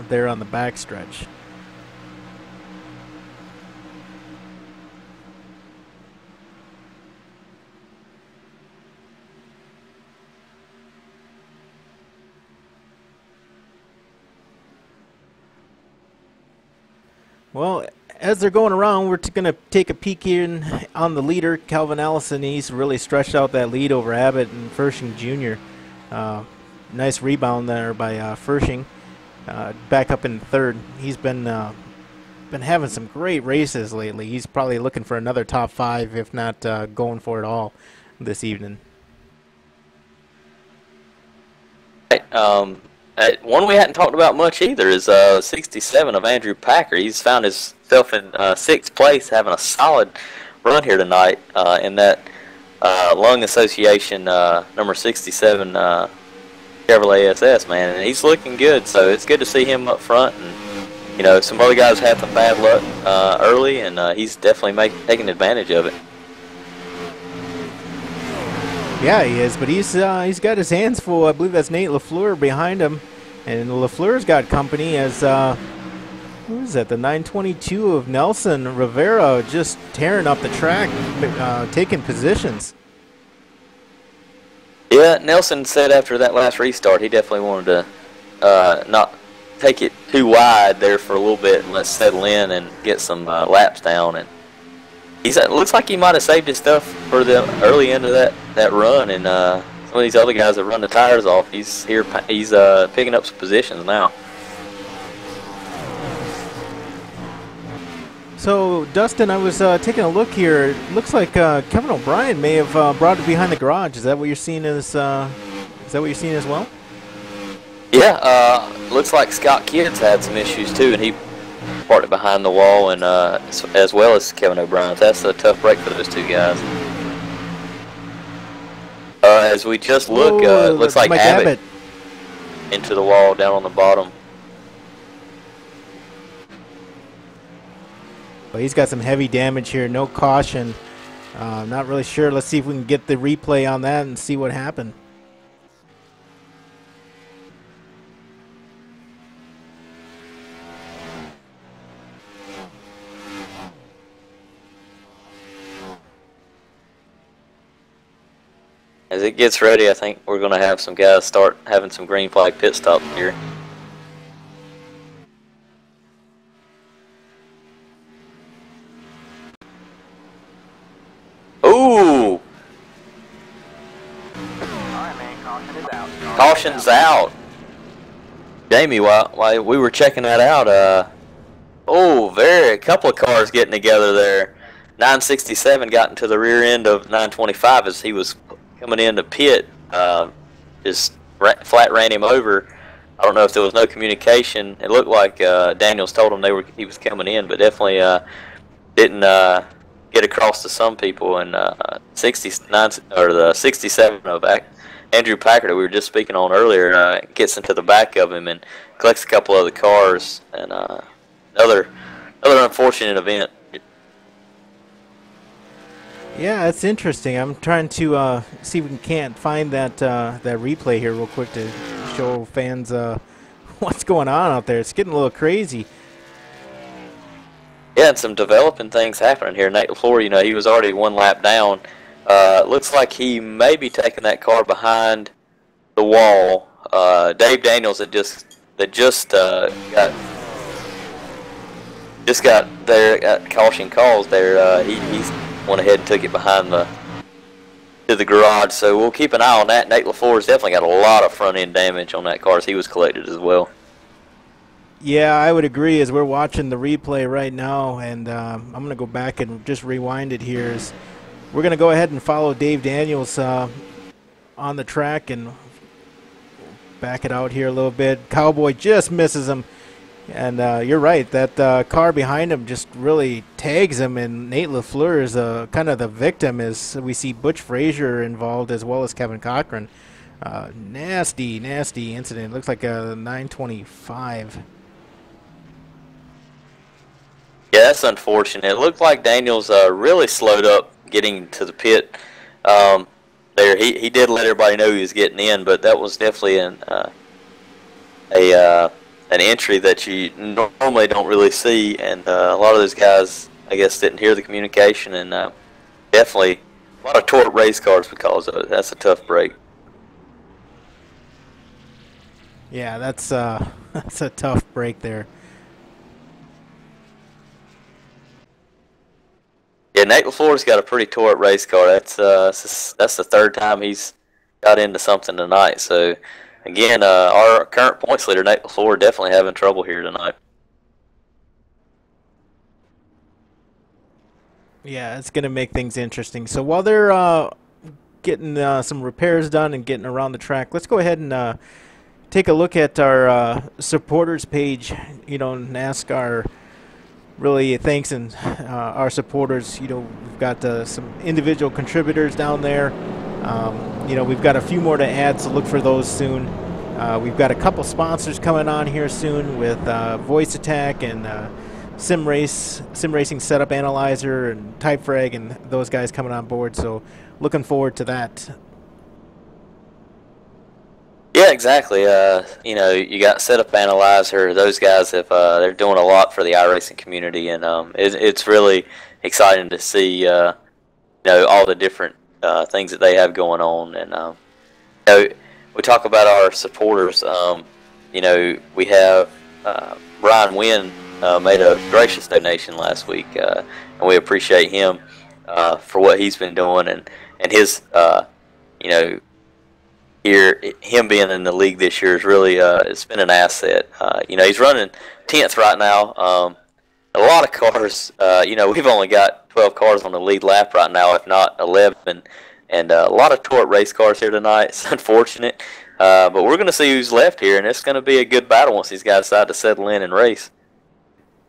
there on the backstretch. Well, as they're going around, we're going to take a peek in on the leader, Calvin Allison. He's really stretched out that lead over Abbott and Fershing Jr. Nice rebound there by Fershing. Back up in third. He's been having some great races lately. He's probably looking for another top 5, if not going for it all this evening. One we hadn't talked about much either is 67 of Andrew Packer. He's found himself in 6th place, having a solid run here tonight in that Lung Association number 67 Chevrolet SS, man. And he's looking good, so it's good to see him up front. And you know, some other guys had some bad luck early, and he's definitely taking advantage of it. Yeah, he is, but he's got his hands full. I believe that's Nate LaFleur behind him, and LaFleur's got company as who is that? The 922 of Nelson Rivera just tearing up the track, taking positions. Yeah, Nelson said after that last restart, he definitely wanted to not take it too wide there for a little bit and let's settle in and get some laps down. And it looks like he might have saved his stuff for the early end of that run. And some of these other guys that run the tires off, he's picking up some positions now. So, Dustin, I was taking a look here. It looks like Kevin O'Brien may have brought it behind the garage. Is that what you're seeing as? Is that what you're seeing as well? Yeah, looks like Scott Kidd's had some issues too, and he parked it behind the wall, and as well as Kevin O'Brien. That's a tough break for those two guys. As we just look, looks like Abbott into the wall down on the bottom. Well, he's got some heavy damage here. No caution. Not really sure. Let's see if we can get the replay on that and see what happened. As it gets ready, I think we're going to have some guys start having some green flag pit stops here. Ooh! Alright, man, caution is out. Caution's out. Jamie, while we were checking that out, a couple of cars getting together there. 967 got into the rear end of 925 as he was coming in to pit. Just flat ran him over. I don't know if there was no communication. It looked like Daniels told him he was coming in, but definitely didn't get across to some people. And 69 or the 67 of Andrew Packard that we were just speaking on earlier gets into the back of him and collects a couple of the cars. And another unfortunate event. Yeah, it's interesting. I'm trying to see if we can't find that replay here real quick to show fans what's going on out there. It's getting a little crazy. Yeah, and some developing things happening here. Nate LaFleur, he was already one lap down. Looks like he may be taking that car behind the wall. Dave Daniels that just got their caution calls there. He's went ahead and took it behind to the garage. So we'll keep an eye on that. Nate LaFleur's definitely got a lot of front end damage on that car as he was collected as well. Yeah, I would agree. As we're watching the replay right now, and I'm going to go back and just rewind it here. We're going to go ahead and follow Dave Daniels on the track and back it out here a little bit. Cowboy just misses him. And you're right, that car behind him just really tags him, and Nate LaFleur is kind of the victim as we see Butch Frazier involved as well as Kevin Cochran. Nasty incident. Looks like a 925. Yeah, that's unfortunate. It looked like Daniels really slowed up getting to the pit there. He did let everybody know he was getting in, but that was definitely an entry that you normally don't really see, and a lot of those guys, I guess, didn't hear the communication, and definitely a lot of torqued race cars because of it. That's a tough break. Yeah, that's a tough break there. Yeah, Nate LaFleur's got a pretty torqued race car. That's the third time he's got into something tonight. So, again, our current points leader, Nate LaFleur, definitely having trouble here tonight. Yeah, it's going to make things interesting. So while they're getting some repairs done and getting around the track, let's go ahead and take a look at our supporters page. NASCAR really thanks and our supporters. We've got some individual contributors down there. We've got a few more to add, so look for those soon. We've got a couple sponsors coming on here soon with Voice Attack and Sim Racing Setup Analyzer and Typefrag and those guys coming on board. So looking forward to that. Yeah, exactly. You know, you got Setup Analyzer. Those guys have they're doing a lot for the iRacing community, and it's really exciting to see you know, all the different things that they have going on. And you know, we talk about our supporters. You know, we have Brian Wynn made a gracious donation last week, and we appreciate him for what he's been doing, and his you know, here, him being in the league this year is really it's been an asset. You know, he's running 10th right now. A lot of cars. You know, we've only got 12 cars on the lead lap right now, if not 11, and a lot of Tort race cars here tonight. It's unfortunate, but we're going to see who's left here, and it's going to be a good battle once these guys decide to settle in and race.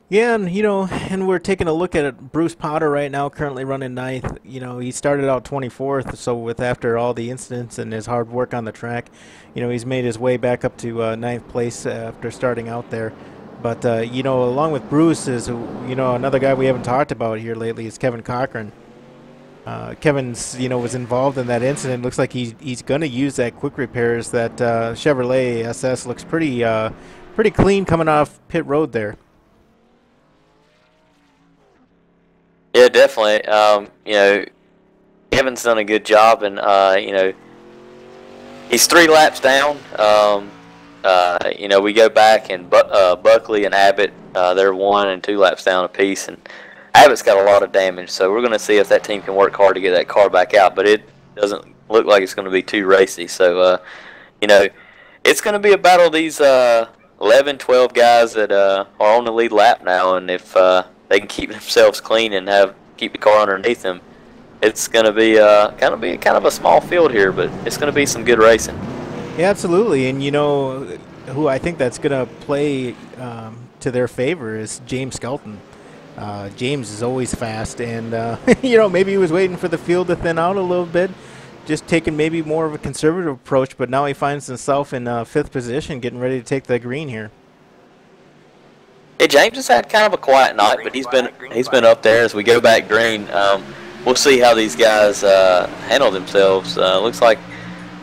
Yeah, and you know, and we're taking a look at Bruce Potter right now, currently running 9th. You know, he started out 24th, so with after all the incidents and his hard work on the track, you know, he's made his way back up to 9th place after starting out there. But you know, along with Bruce is, you know, another guy we haven't talked about here lately is Kevin Cochran. Kevin's, you know, was involved in that incident. Looks like he's going to use that quick repairs. That Chevrolet SS looks pretty clean coming off pit road there. Yeah, definitely. You know, Kevin's done a good job, and you know, he's 3 laps down. You know, we go back, and Buckley and Abbott, they're 1 and 2 laps down apiece, and Abbott's got a lot of damage. So we're going to see if that team can work hard to get that car back out. But it doesn't look like it's going to be too racy. So you know, it's going to be a battle of these 11, 12 guys that are on the lead lap now, and if they can keep themselves clean and keep the car underneath them, it's going to be kind of a small field here, but it's going to be some good racing. Yeah, absolutely. And you know, who I think that's going to play to their favor is James Skelton. James is always fast, and you know, maybe he was waiting for the field to thin out a little bit, just taking maybe more of a conservative approach, but now he finds himself in 5th position, getting ready to take the green here. Yeah, James has had kind of a quiet night, but he's been up there. As we go back green, we'll see how these guys handle themselves. Looks like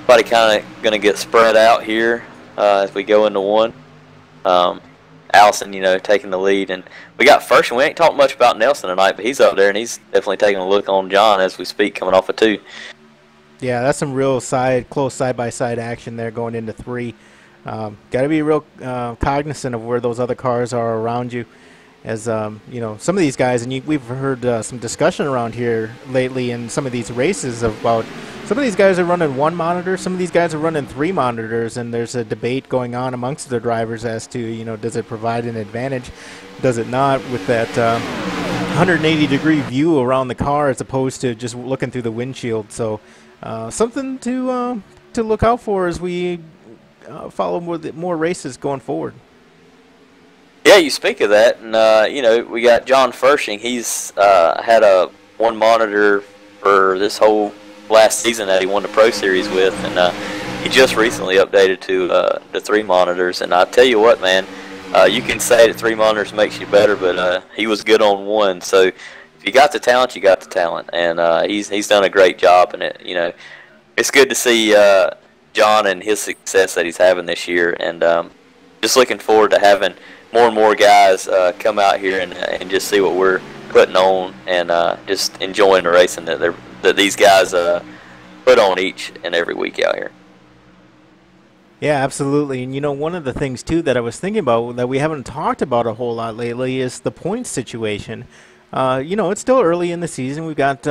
everybody kind of going to get spread out here as we go into 1. Allison, you know, taking the lead, and we got first. And we ain't talked much about Nelson tonight, but he's up there, and he's definitely taking a look on John as we speak, coming off of 2. Yeah, that's some real close side-by-side action there going into 3. Got to be real cognizant of where those other cars are around you, as you know, some of these guys, and we've heard some discussion around here lately in some of these races about some of these guys are running 1 monitor, some of these guys are running 3 monitors, and there's a debate going on amongst the drivers as to, you know, does it provide an advantage, does it not, with that 180-degree view around the car as opposed to just looking through the windshield. So something to look out for as we follow more races going forward. Yeah, you speak of that, and you know, we got John Fershing. He's had a 1 monitor for this whole last season that he won the Pro Series with, and he just recently updated to the 3 monitors. And I tell you what, man, you can say that 3 monitors makes you better, but he was good on 1. So if you got the talent, you got the talent, and he's done a great job. And you know, it's good to see John and his success that he's having this year, and just looking forward to having more and more guys come out here and just see what we're putting on, and just enjoying the racing that these guys put on each and every week out here. Yeah, absolutely. And you know, one of the things too that I was thinking about that we haven't talked about a whole lot lately is the points situation. You know, it's still early in the season. We've got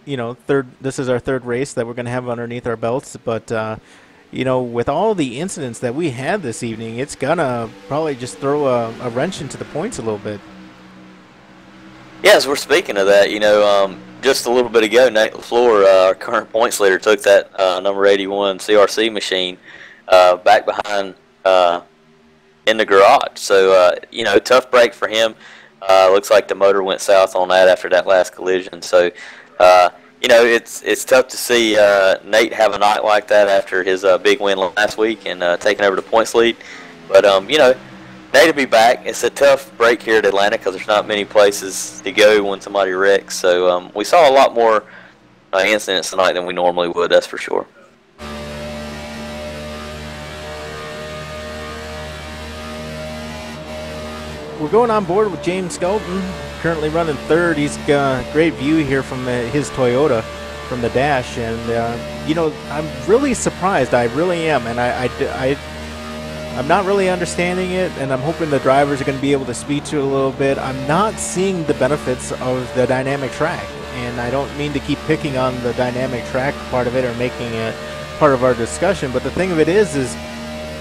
you know, this is our 3rd race that we're going to have underneath our belts, but you know, with all the incidents that we had this evening, it's gonna probably just throw a wrench into the points a little bit. Yeah, as we're speaking of that, you know, just a little bit ago, Nate LaFleur, our current points leader, took that number 81 CRC machine back behind in the garage. So, you know, tough break for him. Looks like the motor went south on that after that last collision. So, it's tough to see Nate have a night like that after his big win last week and taking over the points lead. But Nate will be back. It's a tough break here at Atlanta because there's not many places to go when somebody wrecks. So we saw a lot more incidents tonight than we normally would. That's for sure. We're going on board with James Skelton, currently running third. He's got a great view here from his Toyota from the dash, and I'm really surprised. I really am, and I'm not really understanding it, and I'm hoping the drivers are going to be able to speak to it a little bit. I'm not seeing the benefits of the dynamic track, and I don't mean to keep picking on the dynamic track part of it or making it part of our discussion, but the thing of it is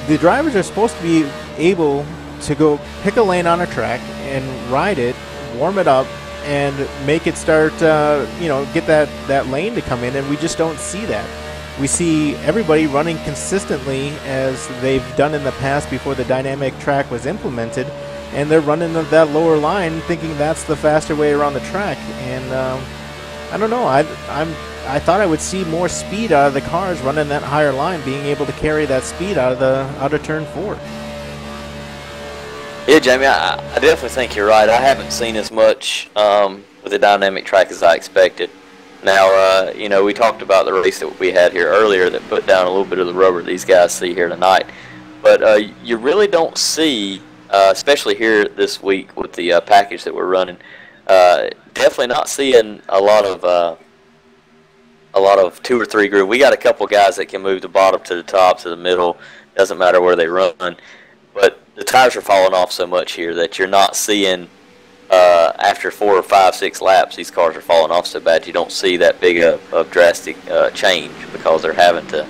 the drivers are supposed to be able to go pick a lane on a track and ride it, warm it up, and make it start, get that lane to come in, and we just don't see that. We see everybody running consistently as they've done in the past before the dynamic track was implemented, and they're running that lower line thinking that's the faster way around the track. And I don't know, I thought I would see more speed out of the cars running that higher line, being able to carry that speed out of turn 4. Yeah, Jamie, I definitely think you're right. I haven't seen as much with the dynamic track as I expected. Now, we talked about the race that we had here earlier that put down a little bit of the rubber these guys see here tonight. But you really don't see, especially here this week with the package that we're running, definitely not seeing a lot of 2 or 3 group. We got a couple guys that can move the bottom to the top to the middle. Doesn't matter where they run. But the tires are falling off so much here that you're not seeing after 4 or 5, 6 laps, these cars are falling off so bad you don't see that big of drastic change because they're having to,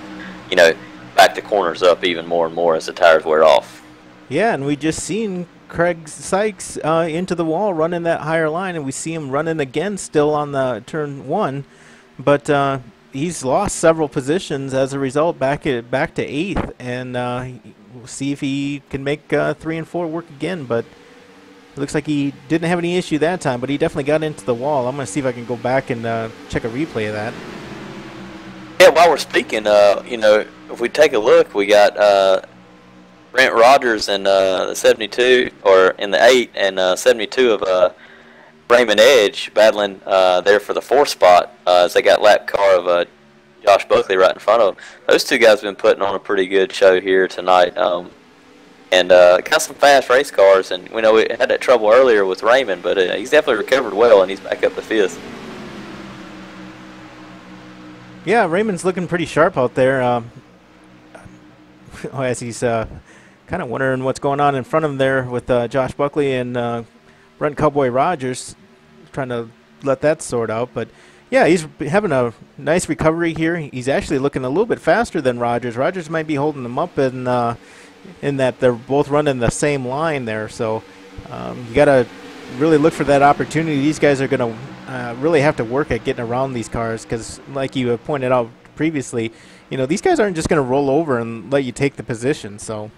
back the corners up even more and more as the tires wear off. Yeah, and we just seen Craig Sykes into the wall running that higher line, and we see him running again still on the turn 1, but he's lost several positions as a result, back to 8th, and we'll see if he can make 3 and 4 work again. But it looks like he didn't have any issue that time, but he definitely got into the wall. I'm going to see if I can go back and check a replay of that. Yeah, while we're speaking, if we take a look, we got Brent Rogers in the 72, or in the 8, and 72 of Raymond Edge battling there for the 4th spot as they got lap car of Josh Buckley right in front of them. Those two guys have been putting on a pretty good show here tonight, and got some fast race cars. And we know we had that trouble earlier with Raymond, but he's definitely recovered well, and he's back up to 5th. Yeah, Raymond's looking pretty sharp out there. As he's kind of wondering what's going on in front of him there with Josh Buckley and Brent Cowboy Rogers, trying to let that sort out. But yeah, he's having a nice recovery here. He's actually looking a little bit faster than Rogers. Rogers might be holding him up in that they're both running the same line there. So you got to really look for that opportunity. These guys are going to really have to work at getting around these cars because, like you have pointed out previously, these guys aren't just going to roll over and let you take the position. So.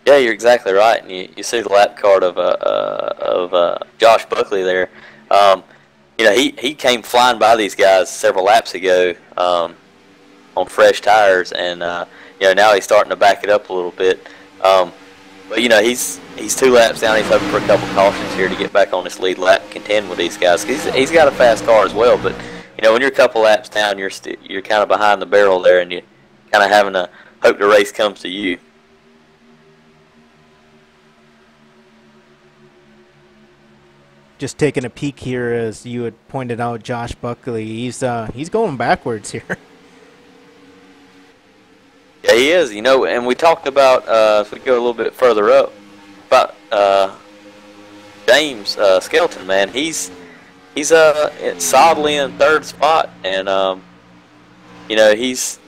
Yeah, you're exactly right. And you see the lap card of Josh Buckley there. He came flying by these guys several laps ago on fresh tires, and now he's starting to back it up a little bit. But he's 2 laps down. He's hoping for a couple cautions here to get back on this lead lap, contend with these guys. He's got a fast car as well, but when you're a couple laps down, you're kind of behind the barrel there, and you're kind of having to hope the race comes to you. Just taking a peek here, as you had pointed out, Josh Buckley, he's going backwards here. Yeah, he is. And we talked about, if we go a little bit further up, about James Skelton, man. He's solidly in 3rd spot, and he's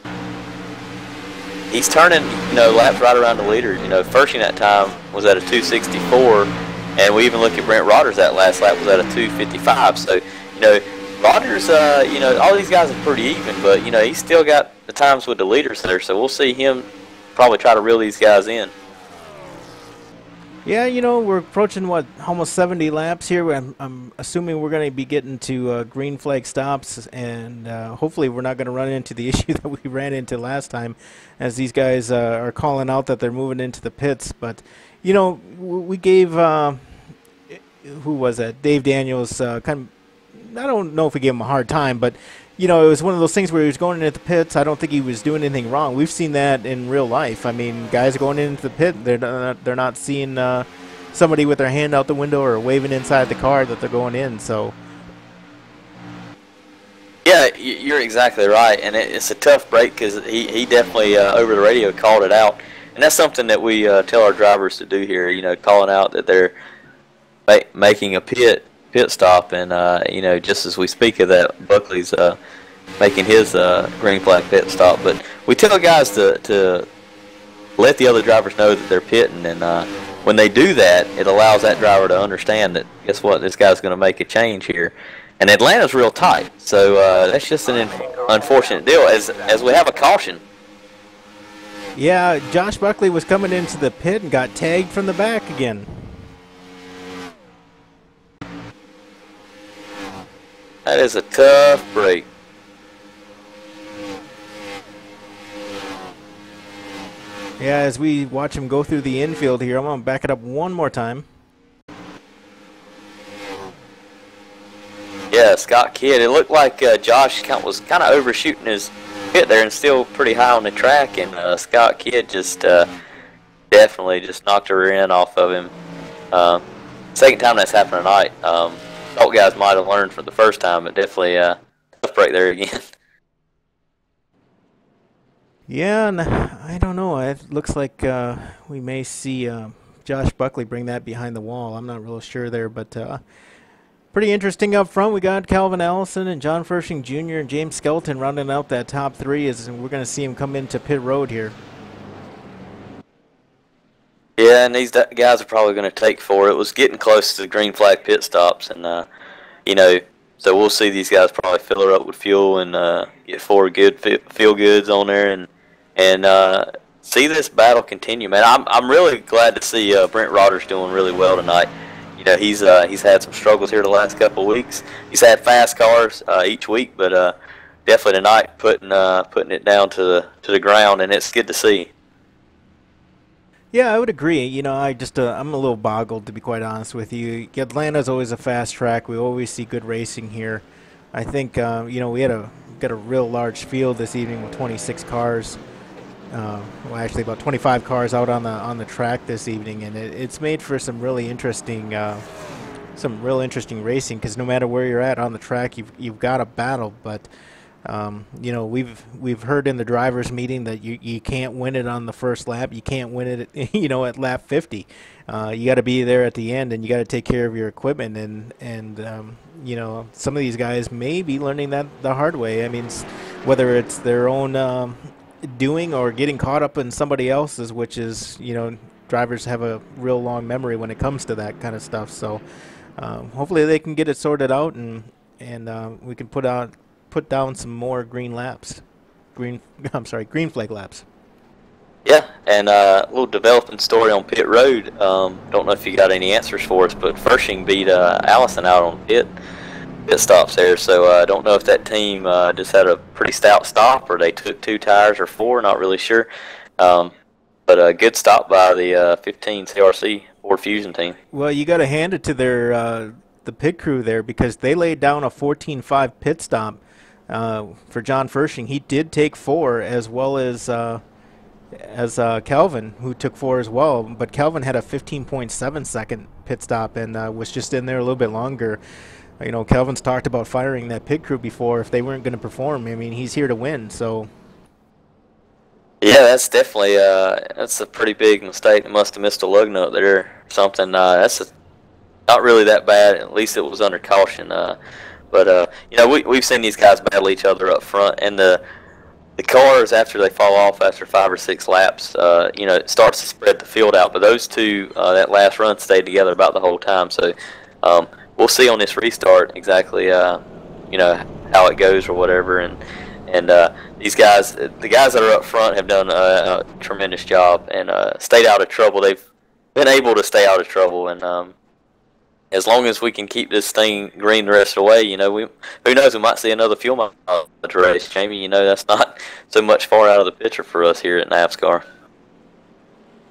turning laps right around the leader. First in that time was at a 264. And we even look at Brent Rogers, that last lap was at a 255. So, Rogers, all these guys are pretty even, but, he's still got the times with the leaders there. So we'll see him probably try to reel these guys in. Yeah, you know, we're approaching what, almost 70 laps here. I'm assuming we're going to be getting to green flag stops, and hopefully we're not going to run into the issue that we ran into last time, as these guys are calling out that they're moving into the pits. But you know, we gave who was that? Dave Daniels kind of. I don't know if we gave him a hard time, but you know, it was one of those things where he was going into the pits. I don't think he was doing anything wrong. We've seen that in real life. I mean, guys going into the pit, they're not seeing somebody with their hand out the window or waving inside the car that they're going in. So, yeah, you're exactly right, and it's a tough break because he definitely over the radio called it out, and that's something that we tell our drivers to do here. You know, calling out that they're making a pit stop, and you know, just as we speak of that, Buckley's making his green flag pit stop. But we tell guys to let the other drivers know that they're pitting, and when they do that, it allows that driver to understand that, guess what, this guy's going to make a change here. And Atlanta's real tight, so that's just an unfortunate deal as we have a caution. yeah, Josh Buckley was coming into the pit and got tagged from the back again. That is a tough break. Yeah, as we watch him go through the infield here, I'm going to back it up one more time. Yeah, Scott Kidd. It looked like Josh was kind of overshooting his hit there and still pretty high on the track, and Scott Kidd just definitely just knocked her in off of him. Second time that's happened tonight. Thought guys might have learned from the first time, but definitely tough break there again. Yeah, and I don't know. It looks like we may see Josh Buckley bring that behind the wall. I'm not real sure there, but pretty interesting up front. We got Calvin Allison and John Fershing Jr. and James Skelton rounding out that top three, as we're going to see him come into pit road here. Yeah, and these guys are probably going to take four. It was getting close to the green flag pit stops, and you know, so we'll see these guys probably fill her up with fuel and get four good feel goods on there, and see this battle continue, man. I'm really glad to see Brent Rodders doing really well tonight. You know, he's had some struggles here the last couple of weeks. He's had fast cars each week, but definitely tonight putting it down to the ground, and it's good to see. Yeah, I would agree. You know, I'm a little boggled, to be quite honest with you. Atlanta's always a fast track. We always see good racing here. I think you know, we got a real large field this evening with 26 cars. Well, actually about 25 cars out on the track this evening, and it's made for some real interesting racing, because no matter where you're at on the track, you've got a battle. But you know, we've heard in the drivers' meeting that you can't win it on the first lap. You can't win it, you know, at lap 50. You got to be there at the end, and you got to take care of your equipment. And you know, some of these guys may be learning that the hard way. I mean, whether it's their own doing or getting caught up in somebody else's, which is, you know, drivers have a real long memory when it comes to that kind of stuff. So hopefully they can get it sorted out, and we can put down some more green flag laps. Yeah, and a little developing story on pit road. Don't know if you got any answers for us, but Fershing beat Allison out on pit stops there. So I don't know if that team just had a pretty stout stop, or they took 2 tires or 4. Not really sure. But a good stop by the 15 CRC Ford Fusion team. Well, you got to hand it to their the pit crew there, because they laid down a 14.5 pit stop for John Fershing. He did take 4, as well as Calvin, who took 4 as well. But Calvin had a 15.7 second pit stop and was just in there a little bit longer. You know, Calvin's talked about firing that pit crew before if they weren't going to perform. I mean, he's here to win, so. Yeah, that's definitely that's a pretty big mistake. They must have missed a lug nut there or something. That's not really that bad. At least it was under caution. But you know, we've seen these guys battle each other up front, and the cars, after they fall off after 5 or 6 laps, you know, it starts to spread the field out. But those two, that last run, stayed together about the whole time. So we'll see on this restart exactly, you know, how it goes or whatever. And these guys, the guys that are up front, have done a tremendous job and stayed out of trouble. They've been able to stay out of trouble, and as long as we can keep this thing green the rest of the way, you know, who knows, we might see another fuel mileage race, Jamie. You know, that's not so much far out of the picture for us here at NAVSCAR.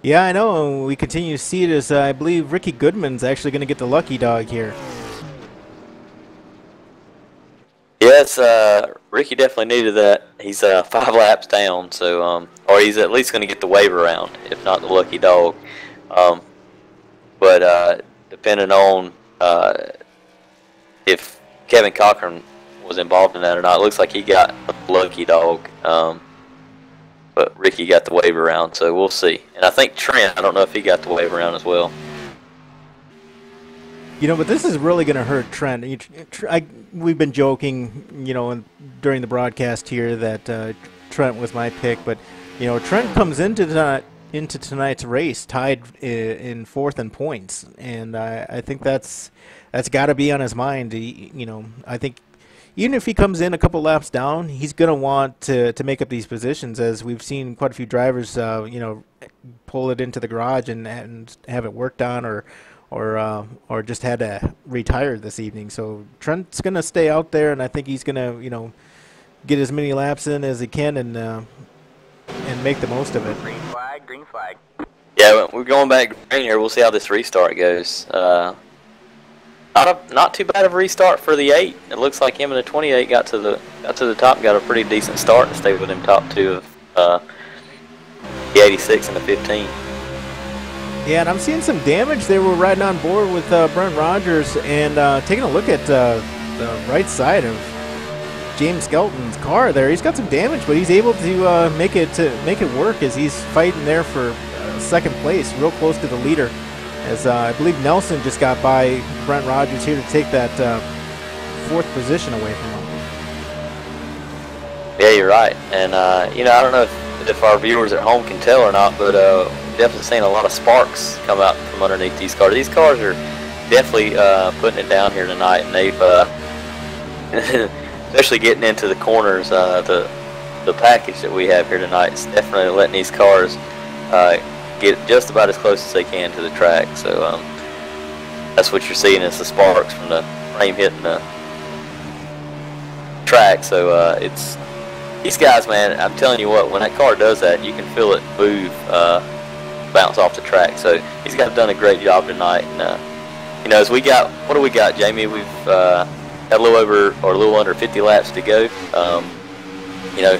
Yeah, I know. We continue to see it as I believe Ricky Goodman's actually going to get the lucky dog here. Yes, Ricky definitely needed that. He's 5 laps down, so or he's at least going to get the wave around, if not the lucky dog. But depending on if Kevin Cochran was involved in that or not, it looks like he got a lucky dog. But Ricky got the wave around, so we'll see. And I think Trent, I don't know if he got the wave around as well. You know, but this is really going to hurt Trent. We've been joking, you know, during the broadcast here that Trent was my pick, but you know, Trent comes into tonight's race tied in 4th in points, and I think that's got to be on his mind. You know, I think even if he comes in a couple laps down, he's going to want to make up these positions, as we've seen quite a few drivers, you know, pull it into the garage and have it worked on, or just had to retire this evening. So Trent's going to stay out there, and I think he's going to, you know, get as many laps in as he can and make the most of it. Green flag, green flag. Yeah, we're going back green here. We'll see how this restart goes. Not too bad of a restart for the 8. It looks like him and the 28 got to the top, got a pretty decent start to stay within top 2 of the 86 and the 15. Yeah, and I'm seeing some damage. They were riding on board with Brent Rogers, and taking a look at the right side of James Skelton's car there. He's got some damage, but he's able to make it work as he's fighting there for 2nd place, real close to the leader. As I believe Nelson just got by Brent Rogers here to take that 4th position away from him. Yeah, you're right. And you know, I don't know if our viewers at home can tell or not, but definitely seeing a lot of sparks come out from underneath these cars. These cars are definitely putting it down here tonight, and they've especially getting into the corners. The package that we have here tonight is definitely letting these cars get just about as close as they can to the track. So that's what you're seeing is the sparks from the frame hitting the track. So it's these guys, man. I'm telling you what, when that car does that, you can feel it move, bounce off the track. So these guys have done a great job tonight. And you know, as we got, what do we got, Jamie? We've got a little over or a little under 50 laps to go. You know,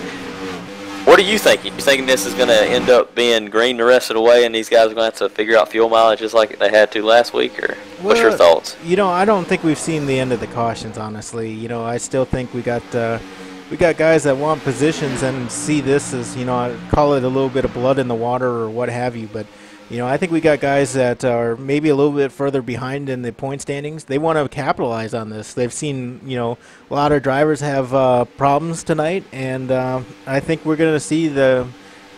what are you thinking? You thinking this is going to end up being green the rest of the way, and these guys are going to have to figure out fuel mileage just like they had to last week, or what's your thoughts? You know, I don't think we've seen the end of the cautions, honestly. You know, I still think we got guys that want positions and see this as, you know, I call it a little bit of blood in the water or what have you, but you know, I think we got guys that are maybe a little bit further behind in the point standings. They want to capitalize on this. They've seen, you know, a lot of drivers have problems tonight, and I think we're going to see the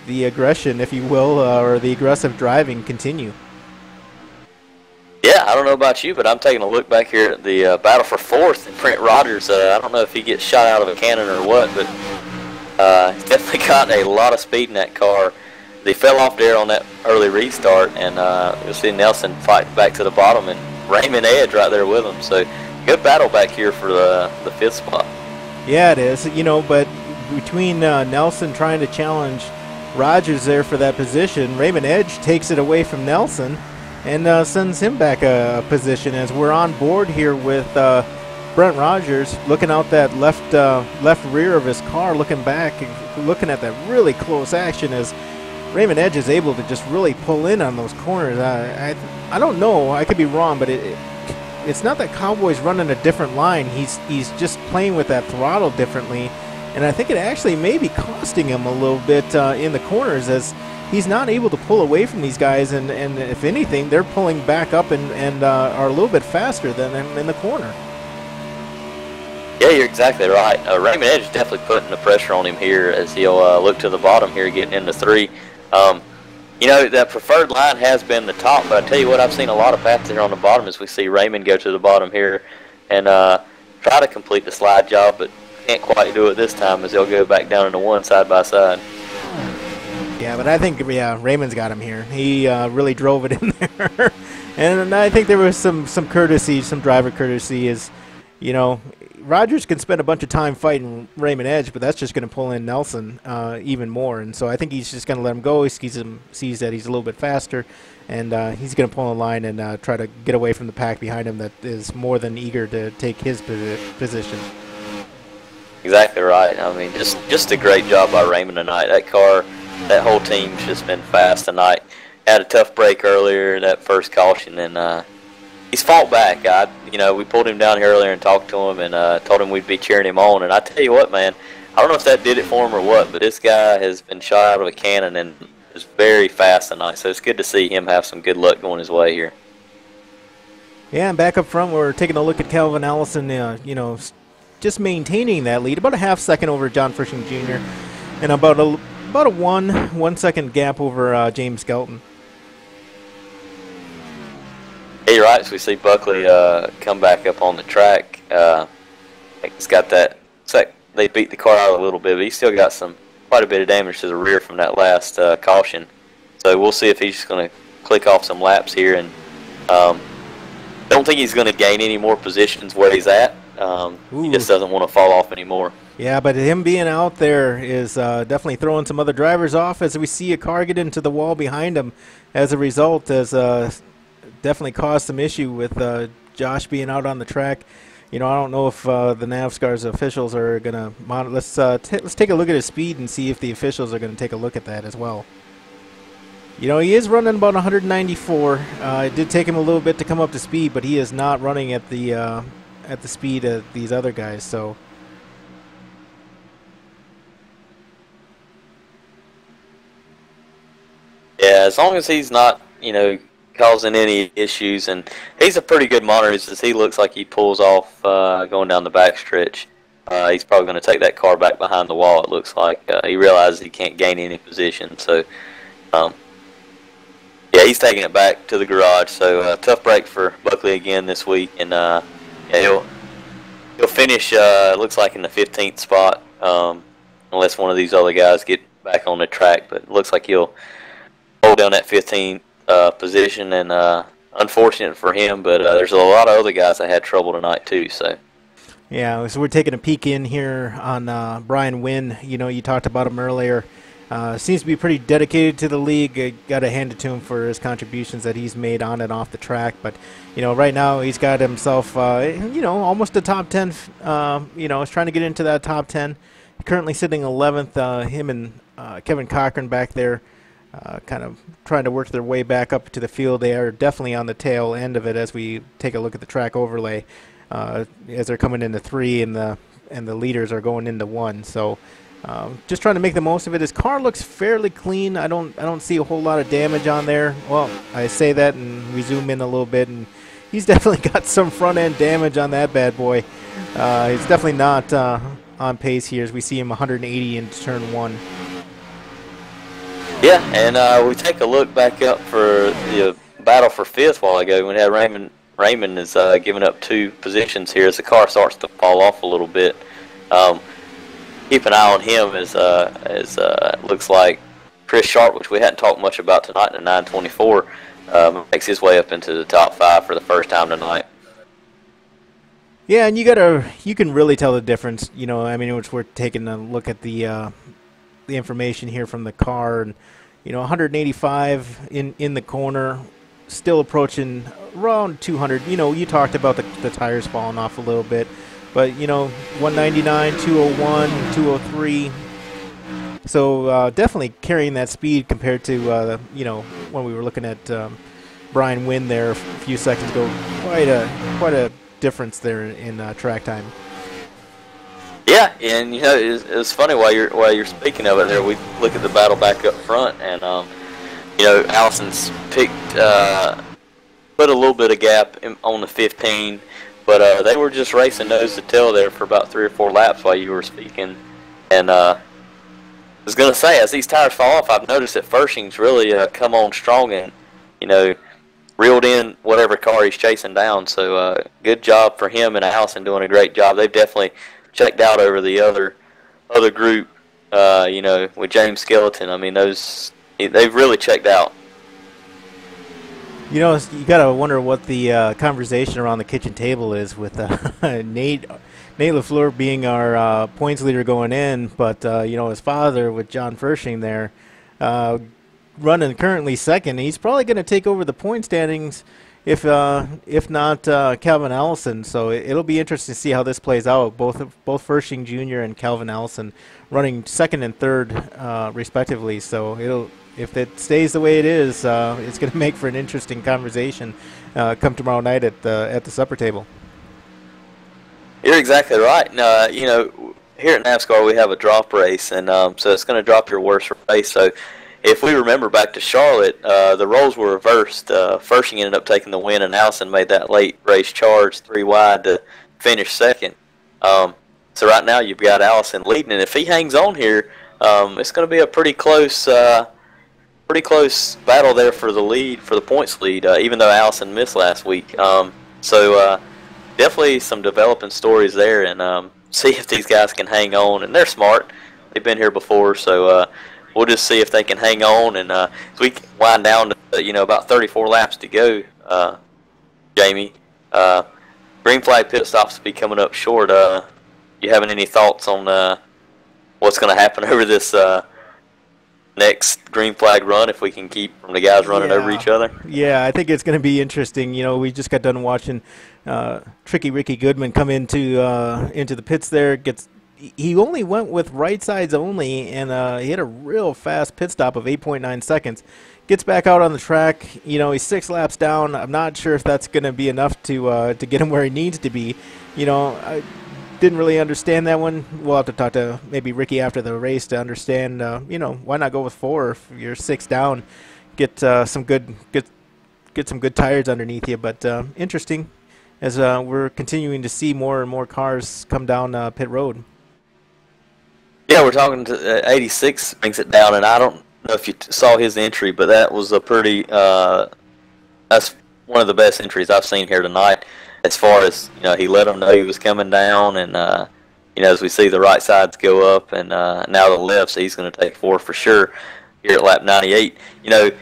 aggression, if you will, or the aggressive driving continue. Yeah, I don't know about you, but I'm taking a look back here at the battle for 4th, and Brent Rogers, I don't know if he gets shot out of a cannon or what, but he's definitely got a lot of speed in that car. They fell off there on that early restart, and you'll see Nelson fight back to the bottom, and Raymond Edge right there with him. So good battle back here for the 5th spot. Yeah, it is. You know, but between Nelson trying to challenge Rogers there for that position, Raymond Edge takes it away from Nelson and sends him back a position, as we're on board here with Brent Rogers looking out that left rear of his car, looking back, looking at that really close action as Raymond Edge is able to just really pull in on those corners. I don't know. I could be wrong, but it's not that Cowboy's running a different line. He's just playing with that throttle differently, and I think it actually may be costing him a little bit in the corners, as he's not able to pull away from these guys, and if anything, they're pulling back up and are a little bit faster than him in the corner. Yeah, you're exactly right. Raymond Edge is definitely putting the pressure on him here as he'll look to the bottom here, getting into 3. You know, that preferred line has been the top, but I tell you what, I've seen a lot of passes here on the bottom as we see Raymond go to the bottom here and try to complete the slide job, but can't quite do it this time as they'll go back down into 1 side by side. Yeah, but I think Raymond's got him here. He really drove it in there, and I think there was some courtesy, some driver courtesy. Is Rogers can spend a bunch of time fighting Raymond Edge, but that's just going to pull in Nelson even more. And so I think he's just going to let him go. He sees that he's a little bit faster, and he's going to pull a line and try to get away from the pack behind him that is more than eager to take his position. Exactly right. I mean, just a great job by Raymond tonight. That car, that whole team's just been fast tonight. Had a tough break earlier, that first caution, and he's fought back. We pulled him down here earlier and talked to him and told him we'd be cheering him on. And I tell you what, man, I don't know if that did it for him or what, but this guy has been shot out of a cannon and is very fast tonight. So it's good to see him have some good luck going his way here. Yeah, and back up front, we're taking a look at Calvin Allison, just maintaining that lead, about a half second over John Frisching Jr. and about a 1 second gap over James Skelton. Hey, right, so we see Buckley come back up on the track. He's got that. They beat the car out a little bit, but he's still got quite a bit of damage to the rear from that last caution. So we'll see if he's just going to click off some laps here. And don't think he's going to gain any more positions where he's at. He just doesn't want to fall off anymore. Yeah, but him being out there is definitely throwing some other drivers off as we see a car get into the wall behind him. As a result, has definitely caused some issue with Josh being out on the track. I don't know if the NAVSCAR's officials are going to monitor. Let's take a look at his speed and see if the officials are going to take a look at that as well. He is running about 194. It did take him a little bit to come up to speed, but he is not running at the speed of these other guys. So. Yeah, as long as he's not, causing any issues, and he's a pretty good monitor. As he looks like he pulls off going down the backstretch. He's probably going to take that car back behind the wall. It looks like he realizes he can't gain any position. So, yeah, he's taking it back to the garage. So tough break for Buckley again this week, and he'll finish. Looks like in the 15th spot, unless one of these other guys get back on the track. But it looks like he'll hold down that 15th position, and unfortunate for him, but there's a lot of other guys that had trouble tonight too. So yeah, so we're taking a peek in here on Brian Wynn. You talked about him earlier. Seems to be pretty dedicated to the league. Got to hand it to him for his contributions that he's made on and off the track. But right now he's got himself almost a top 10. He's trying to get into that top 10. Currently sitting 11th. Him and Kevin Cochran back there. Kind of trying to work their way back up to the field. They are definitely on the tail end of it as we take a look at the track overlay, as they're coming into 3 and the leaders are going into 1. So just trying to make the most of it. His car looks fairly clean. I don't see a whole lot of damage on there. Well, I say that and we zoom in a little bit, and he's definitely got some front end damage on that bad boy. He's definitely not on pace here as we see him 180 into turn 1. yeah, and we take a look back up for the battle for 5th while ago. We had Raymond is giving up 2 positions here as the car starts to fall off a little bit. Keep an eye on him as looks like Chris Sharp, which we hadn't talked much about tonight in the 924, makes his way up into the top 5 for the first time tonight. Yeah, and you can really tell the difference. Which we're taking a look at the information here from the car, and 185 in the corner, still approaching around 200. You talked about the tires falling off a little bit, but 199, 201, 203. So definitely carrying that speed compared to when we were looking at Brian Wynn there a few seconds ago. Quite a difference there in track time. Yeah, and it's funny while you're speaking of it there. We look at the battle back up front, and Allison's put a little bit of gap on the 15, but they were just racing nose to tail there for about 3 or 4 laps while you were speaking. And I was gonna say, as these tires fall off, I've noticed that Frisching's really come on strong and reeled in whatever car he's chasing down. So good job for him, and Allison doing a great job. They've definitely checked out over the other group, with James Skeleton. I mean, those they've really checked out. You know, you gotta wonder what the conversation around the kitchen table is with Nate LaFleur being our points leader going in, but you know, his father with John Fershing there running currently second. He's probably going to take over the point standings if not Calvin Allison. So it'll be interesting to see how this plays out. Both Fershing Jr. and Calvin Allison running second and third respectively. So if it stays the way it is, it's going to make for an interesting conversation come tomorrow night at the supper table. You're exactly right. You know, here at NAVSCAR we have a drop race, and so it's going to drop your worst race. So if we remember back to Charlotte, the roles were reversed. Fershing ended up taking the win, and Allison made that late race charge 3 wide to finish second. So right now you've got Allison leading, and if he hangs on here, it's going to be a pretty close battle there for the lead, for the points lead, even though Allison missed last week. So definitely some developing stories there, and see if these guys can hang on. And they're smart; they've been here before, so we'll just see if they can hang on. And as we wind down to about 34 laps to go, Jamie, green flag pit stops will be coming up short. You having any thoughts on what's going to happen over this next green flag run, if we can keep from the guys running over each other? Yeah, I think it's going to be interesting. You know, we just got done watching Tricky Ricky Goodman come into the pits there. He only went with right sides only, and he had a real fast pit stop of 8.9 seconds. Gets back out on the track. You know, he's 6 laps down. I'm not sure if that's going to be enough to get him where he needs to be. You know, I didn't really understand that one. We'll have to talk to maybe Ricky after the race to understand, why not go with 4 if you're 6 down, get some good tires underneath you. But interesting as we're continuing to see more and more cars come down pit road. Yeah, we're talking to 86 brings it down, and I don't know if you saw his entry, but that was a pretty that's one of the best entries I've seen here tonight. As far as, he let them know he was coming down, and as we see the right sides go up, and now the left, so he's going to take 4 for sure here at lap 98. The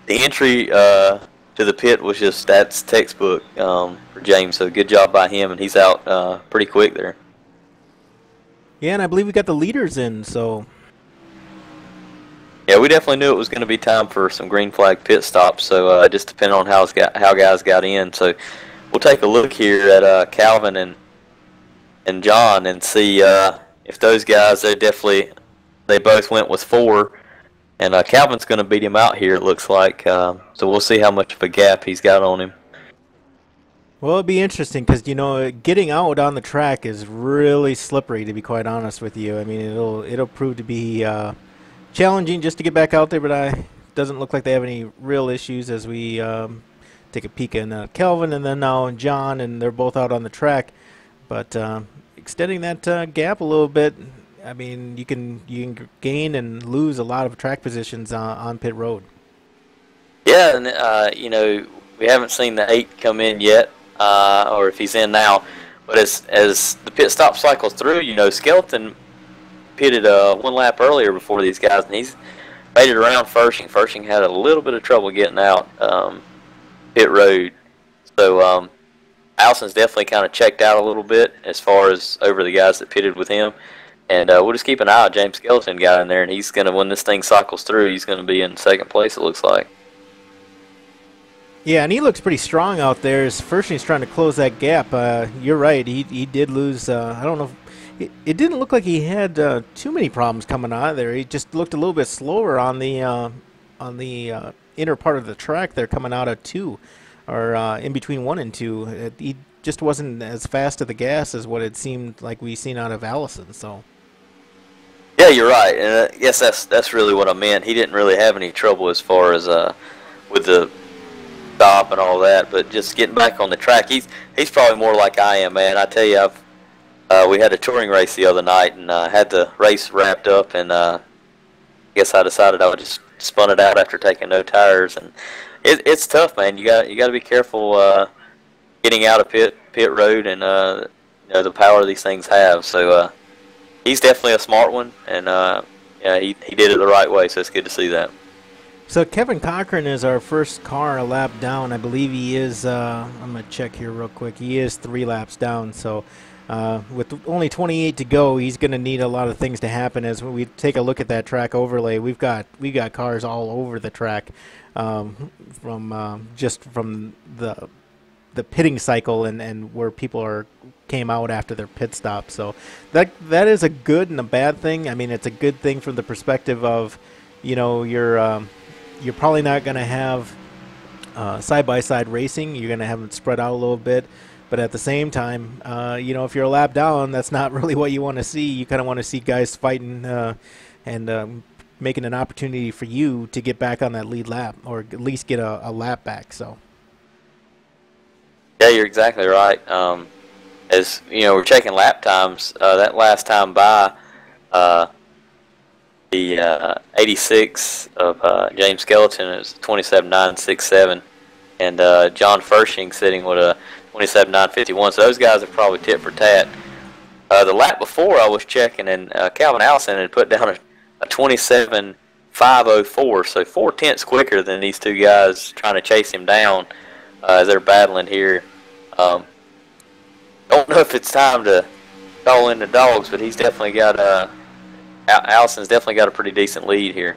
entry to the pit was that's textbook for James, so good job by him, and he's out pretty quick there. Yeah, and I believe we got the leaders in, so. Yeah, we definitely knew it was going to be time for some green flag pit stops, so just depending on how guys got in. So we'll take a look here at Calvin and John and see if those guys, they both went with 4, and Calvin's going to beat him out here, it looks like. So we'll see how much of a gap he's got on him. Well, it'll be interesting because, getting out on the track is really slippery, to be quite honest with you. I mean, it'll prove to be challenging just to get back out there, but it doesn't look like they have any real issues as we take a peek in Kelvin and then now John, and they're both out on the track. But extending that gap a little bit, I mean, you can gain and lose a lot of track positions on pit road. Yeah, and we haven't seen the 8 come in yet, or if he's in now. But as the pit stop cycles through, Skeleton pitted 1 lap earlier before these guys, and he's made it around Fershing. Fershing had a little bit of trouble getting out pit road. So Allison's definitely kind of checked out a little bit as far as over the guys that pitted with him. And we'll just keep an eye on James Skeleton got in there, and he's going to, when this thing cycles through, he's going to be in 2nd place, it looks like. Yeah, and he looks pretty strong out there. As Fershing's trying to close that gap. You're right. He did lose. I don't know. It didn't look like he had too many problems coming out of there. He just looked a little bit slower on the inner part of the track there, coming out of 2, or in between 1 and 2. He just wasn't as fast to the gas as what it seemed like we seen out of Allison. So. Yeah, you're right, and I guess that's really what I meant. He didn't really have any trouble as far as with the stop and all that, but just getting back on the track, he's probably more like I am, man. I tell you, we had a touring race the other night, and had the race wrapped up, and I guess I decided I would just spun it out after taking no tires, and it's tough, man. You got to be careful getting out of pit road, and the power these things have. So he's definitely a smart one, and he did it the right way, so it's good to see that. So Kevin Cochran is our first car a lap down. I believe he is, I'm going to check here real quick. He is 3 laps down. So with only 28 to go, he's going to need a lot of things to happen. As we take a look at that track overlay, we got cars all over the track just from the pitting cycle and where people came out after their pit stop. So that is a good and a bad thing. I mean, it's a good thing from the perspective of, you know, you're probably not going to have side-by-side racing. You're going to have it spread out a little bit. But at the same time, you know, if you're a lap down, that's not really what you want to see. You kind of want to see guys fighting and making an opportunity for you to get back on that lead lap or at least get a lap back. So. Yeah, you're exactly right. As you know, we're checking lap times. That last time by, the 86 of James Skeleton is 27.967, and John Fershing sitting with a 27.951. So those guys are probably tit for tat. The lap before I was checking, and Calvin Allison had put down a 27.504, so 4/10 quicker than these two guys trying to chase him down as they're battling here. Don't know if it's time to call in the dogs, but he's definitely got Allison's definitely got a pretty decent lead here.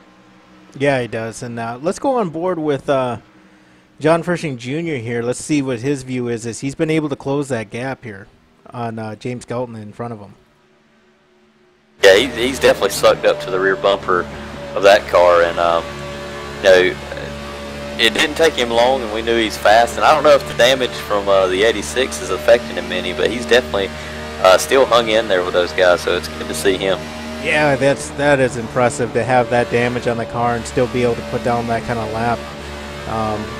Yeah, he does. And let's go on board with John Fershing Jr. here. Let's see what his view is. He's been able to close that gap here on James Skelton in front of him. Yeah, he's definitely sucked up to the rear bumper of that car, and you know, it didn't take him long, and we knew he's fast. And I don't know if the damage from the 86 is affecting him any, but he's definitely still hung in there with those guys. So it's good to see him. Yeah, that is impressive to have that damage on the car and still be able to put down that kind of lap.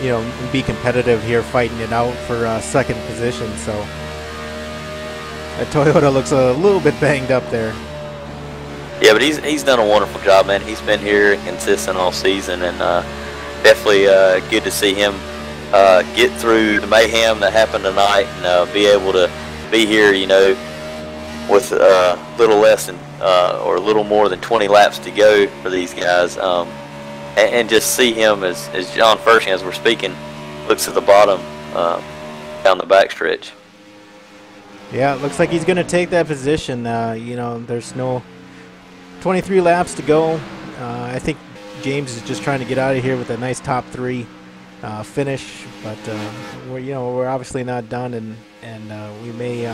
You know, and be competitive here, fighting it out for second position. So that Toyota looks a little bit banged up there. Yeah, but he's done a wonderful job, man. He's been here consistent all season, and definitely good to see him get through the mayhem that happened tonight and be able to be here, you know, with little less than or a little more than 20 laps to go for these guys, and just see him as John Fershing, as we're speaking, looks at the bottom down the backstretch. Yeah, it looks like he's going to take that position. You know, there's no 23 laps to go. I think James is just trying to get out of here with a nice top 3 finish, but we're obviously not done, and we may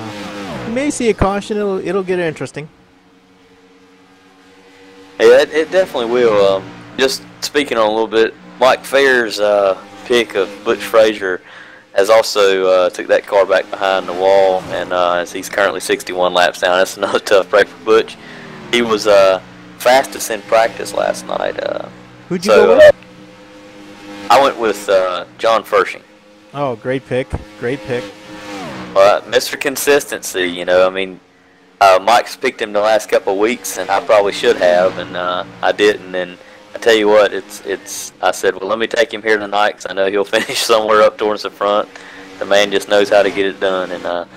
see a caution. It'll get interesting. Yeah, it definitely will. Just speaking on a little bit, Mike Fair's pick of Butch Frazier has also took that car back behind the wall, and as he's currently 61 laps down, that's another tough break for Butch. He was fastest in practice last night. Who'd you go with? I went with John Fershing. Oh, great pick. Great pick. Mr. Consistency, you know, I mean, Mike's picked him the last couple of weeks, and I probably should have, and I didn't. And I tell you what, I said, well, let me take him here tonight because I know he'll finish somewhere up towards the front. The man just knows how to get it done, and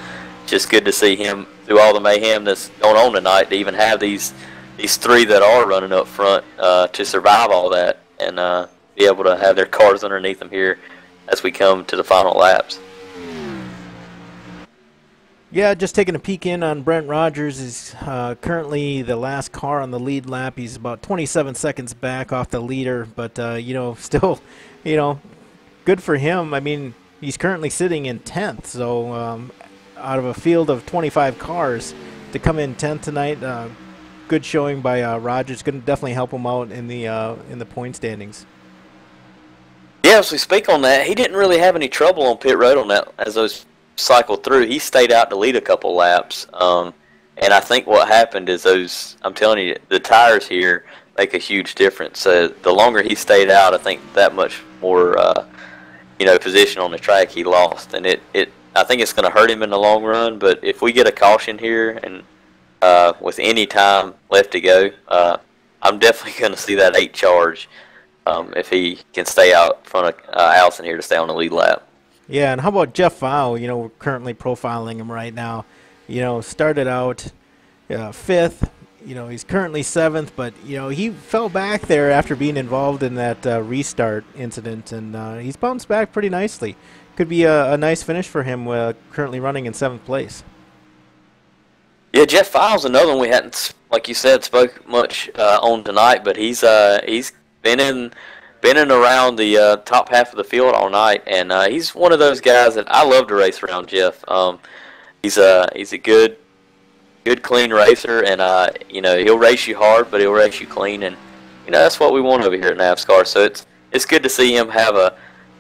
just good to see him through all the mayhem that's going on tonight to even have these 3 that are running up front to survive all that and be able to have their cars underneath them here as we come to the final laps. Yeah, just taking a peek in on Brent Rogers. Is currently the last car on the lead lap. He's about 27 seconds back off the leader, but you know, still, you know, good for him. I mean, he's currently sitting in 10th, so out of a field of 25 cars to come in 10th tonight, good showing by Rogers. Going to definitely help him out in the point standings. Yeah, as we speak on that, he didn't really have any trouble on pit road on that as those cycled through. He stayed out to lead a couple laps, and I think what happened is I'm telling you, the tires here make a huge difference. So the longer he stayed out, I think that much more position on the track he lost, and I think it's going to hurt him in the long run. But if we get a caution here and with any time left to go, I'm definitely going to see that 8 charge if he can stay out in front of Allison here to stay on the lead lap. Yeah, and how about Jeff Fow? You know, we're currently profiling him right now. You know, started out 5th he's currently 7th, but he fell back there after being involved in that restart incident, and he's bounced back pretty nicely. Could be a nice finish for him, currently running in 7th place. Yeah, Jeff Files, another one we hadn't, like you said, spoke much on tonight, but he's been in around the top half of the field all night, and he's one of those guys that I love to race around. Jeff, he's a good, clean racer, and he'll race you hard, but he'll race you clean, and that's what we want over here at NAVSCAR. So it's good to see him have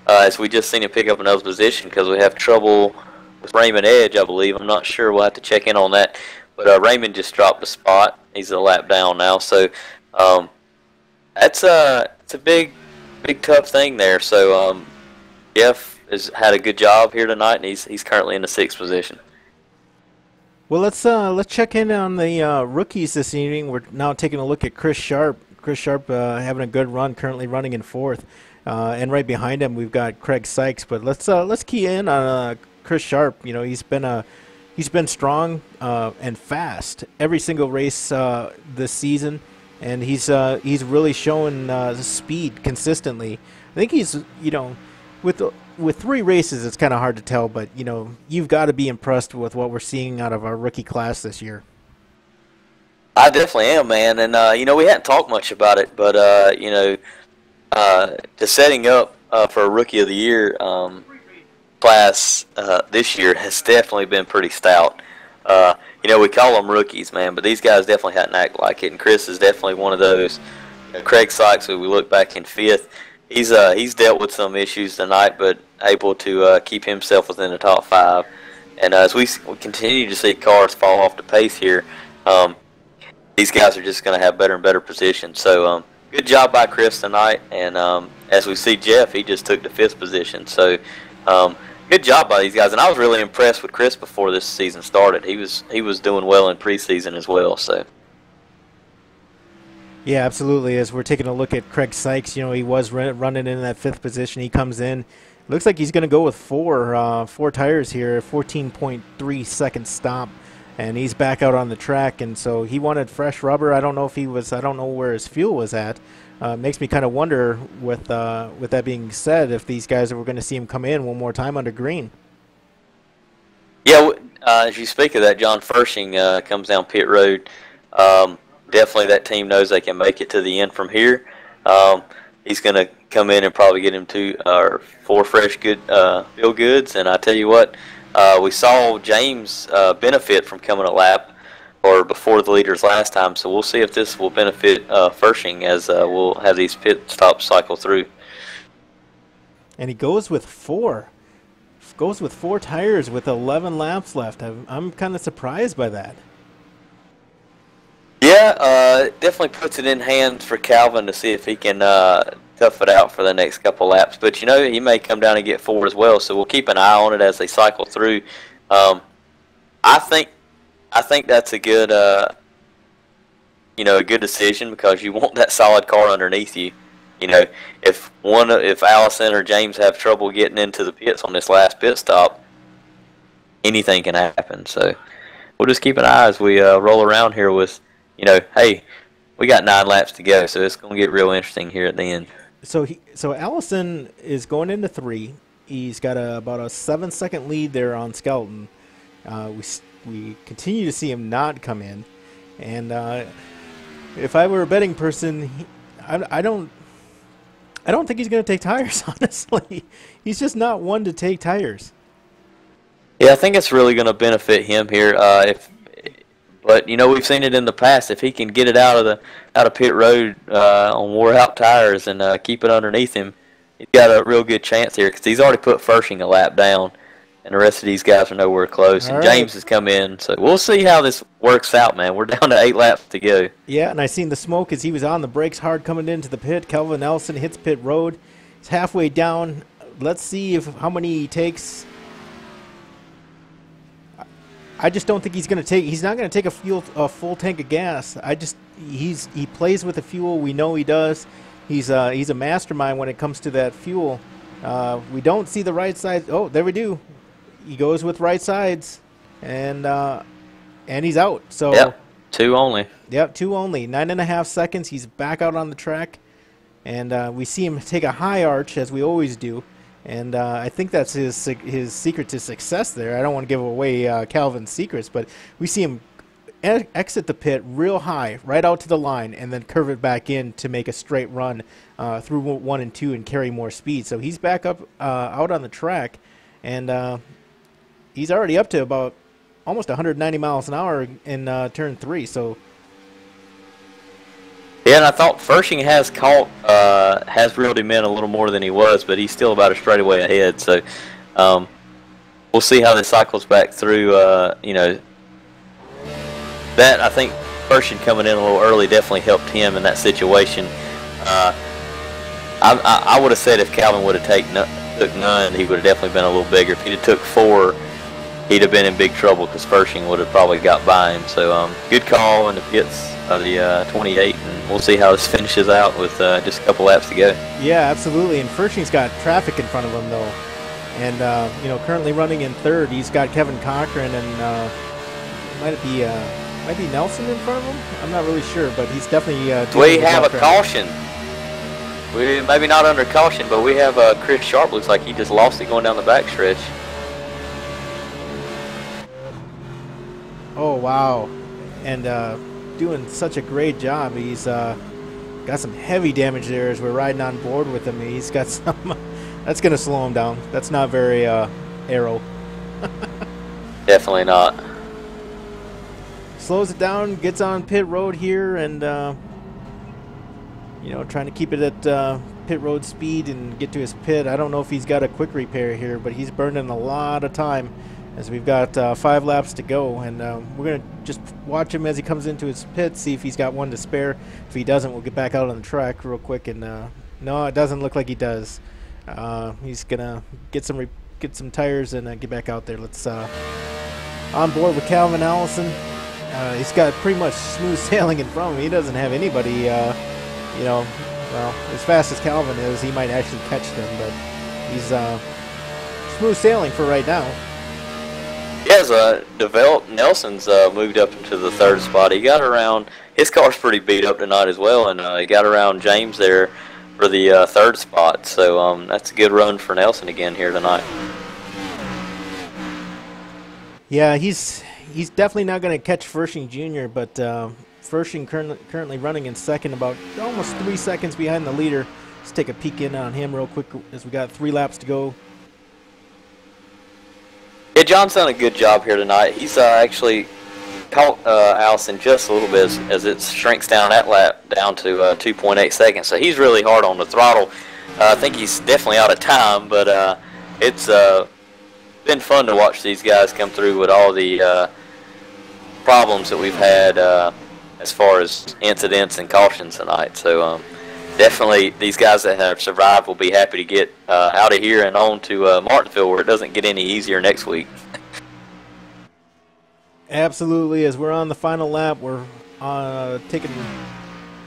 as we just seen him pick up another position, because we have trouble with Raymond Edge, I believe. I'm not sure. We'll have to check in on that. But Raymond just dropped a spot. He's a lap down now. So it's a big, tough thing there. So Jeff has had a good job here tonight, and he's currently in the 6th position. Well, let's check in on the rookies this evening. We're now taking a look at Chris Sharp. Chris Sharp having a good run, currently running in 4th. And right behind him, we've got Craig Sykes. But let's key in on Chris Sharp. He's been strong and fast every single race this season, and he's really showing speed consistently. I think he's with 3 races, it's kind of hard to tell, but you've got to be impressed with what we're seeing out of our rookie class this year. I definitely am, man, and we hadn't talked much about it, but the setting up for a Rookie of the Year class this year has definitely been pretty stout. We call them rookies, man, but these guys definitely hadn't acted like it, and Chris is definitely one of those. Craig Sykes, who we look back in 5th, he's dealt with some issues tonight, but able to keep himself within the top 5. And as we continue to see cars fall off the pace here, these guys are just going to have better and better positions. So good job by Chris tonight, and as we see Jeff, he just took the 5th position. So good job by these guys, and I was really impressed with Chris before this season started. He was doing well in preseason as well. So yeah, absolutely. As we're taking a look at Craig Sykes, he was running in that 5th position. He comes in. Looks like he's going to go with four tires here, 14.3 second stop, and he's back out on the track. And so he wanted fresh rubber. I don't know where his fuel was at. Makes me kind of wonder, with that being said, if these guys were going to see him come in one more time under green. Yeah, as you speak of that, John Fershing comes down pit road. Definitely that team knows they can make it to the end from here. He's going to come in and probably get him 2 or 4 fresh good feel goods. And I tell you what, we saw James benefit from coming a lap or before the leaders last time, so we'll see if this will benefit Fershing as we'll have these pit stops cycle through. And he goes with 4 tires with 11 laps left. I'm kind of surprised by that. Yeah, definitely puts it in hands for Calvin to see if he can tough it out for the next couple laps. But he may come down and get 4 as well, so we'll keep an eye on it as they cycle through. I think that's a good, a good decision, because you want that solid car underneath you. If Allison or James have trouble getting into the pits on this last pit stop, anything can happen. So we'll just keep an eye as we roll around here with, hey, we got 9 laps to go, so it's going to get real interesting here at the end. So Allison is going into 3. He's got about a 7-second lead there on Skelton. We continue to see him not come in, and if I were a betting person, I don't think he's going to take tires. Honestly, he's just not one to take tires. Yeah, I think it's really going to benefit him here. But we've seen it in the past. If he can get it out of pit road on wore out tires and keep it underneath him, he's got a real good chance here, because he's already put Fershing a lap down. And the rest of these guys are nowhere close. And James has come in. So we'll see how this works out, man. We're down to 8 laps to go. Yeah, and I seen the smoke as he was on the brakes hard coming into the pit. Kelvin Nelson hits pit road. He's halfway down. Let's see how many he takes. I just don't think he's going to take. He's not going to take a full tank of gas. He plays with the fuel. We know he does. He's a mastermind when it comes to that fuel. We don't see the right side. Oh, there we do. He goes with right sides, and he's out. So yep. 2 only. Yep, 2 only. 9.5 seconds. He's back out on the track. And we see him take a high arch, as we always do. And I think that's his secret to success there. I don't want to give away Calvin's secrets, but we see him exit the pit real high, right out to the line, and then curve it back in to make a straight run through 1 and 2 and carry more speed. So he's back up out on the track, and he's already up to about almost 190 miles an hour in turn 3. So yeah, and I thought Fershing has reeled him in a little more than he was, but he's still about a straightaway ahead. So we'll see how this cycles back through. That I think Fershing coming in a little early definitely helped him in that situation. I would have said if Calvin would have took none, he would have definitely been a little bigger. If he'd have took 4, he'd have been in big trouble because Fershing would have probably got by him. So good call in the pits of the 28, and we'll see how this finishes out with just a couple laps to go. Yeah, absolutely. And Fershing's got traffic in front of him though, and currently running in 3rd, he's got Kevin Cochran and might be Nelson in front of him. I'm not really sure, but he's definitely. We have a caution. We maybe not under caution, but we have Chris Sharp. Looks like he just lost it going down the backstretch. Oh wow, and doing such a great job. He's got some heavy damage there as we're riding on board with him. He's got some. That's gonna slow him down. That's not very aero. Definitely not. Slows it down, gets on pit road here, and trying to keep it at pit road speed and get to his pit. I don't know if he's got a quick repair here, but he's burning a lot of time as we've got 5 laps to go, and we're gonna just watch him as he comes into his pit, see if he's got one to spare. If he doesn't, we'll get back out on the track real quick. And no, it doesn't look like he does. He's gonna get some tires and get back out there. Let's on board with Calvin Allison. He's got pretty much smooth sailing in front of him. He doesn't have anybody, well, as fast as Calvin is, he might actually catch them, but he's smooth sailing for right now. He has developed. Nelson's moved up into the 3rd spot. He got around. His car's pretty beat up tonight as well, and he got around James there for the 3rd spot. So that's a good run for Nelson again here tonight. Yeah, he's definitely not going to catch Fershing Jr., but Fershing currently running in 2nd, about almost 3 seconds behind the leader. Let's take a peek in on him real quick as we got 3 laps to go. Yeah, John's done a good job here tonight. He's actually caught Allison just a little bit as it shrinks down that lap down to 2.8 seconds. So he's really hard on the throttle. I think he's definitely out of time, but it's been fun to watch these guys come through with all the problems that we've had as far as incidents and cautions tonight. So definitely these guys that have survived will be happy to get out of here and on to Martinsville, where it doesn't get any easier next week. Absolutely. As we're on the final lap, we're taking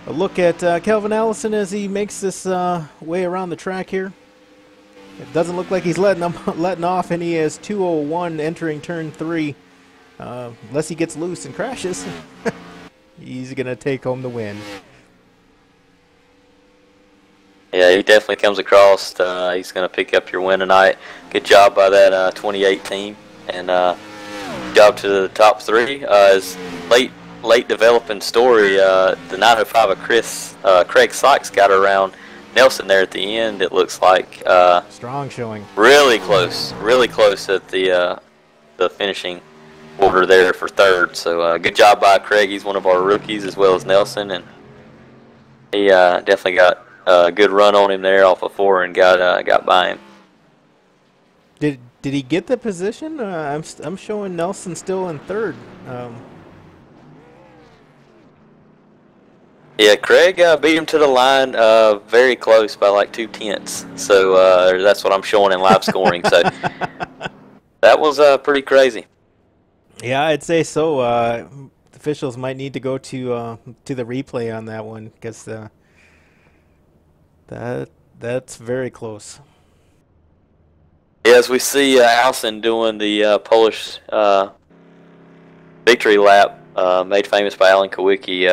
a look at Calvin Allison as he makes this way around the track here. It doesn't look like he's letting off, and he has 2:01 entering turn 3. Unless he gets loose and crashes, he's going to take home the win. Yeah, he definitely comes across. He's going to pick up your win tonight. Good job by that 28 team, and job to the top 3. His late developing story, the 905 of Craig Sykes got around Nelson there at the end. It looks like strong showing. Really close at the finishing order there for 3rd. So good job by Craig. He's one of our rookies as well as Nelson, and he definitely got a good run on him there off of 4 and got by him. Did he get the position? I'm showing Nelson still in 3rd. Yeah, Craig beat him to the line very close by like 2/10. So that's what I'm showing in live scoring. So that was pretty crazy. Yeah, I'd say so. Officials might need to go to the replay on that one, because that's very close. As we see Allison doing the Polish victory lap made famous by Alan Kawicki.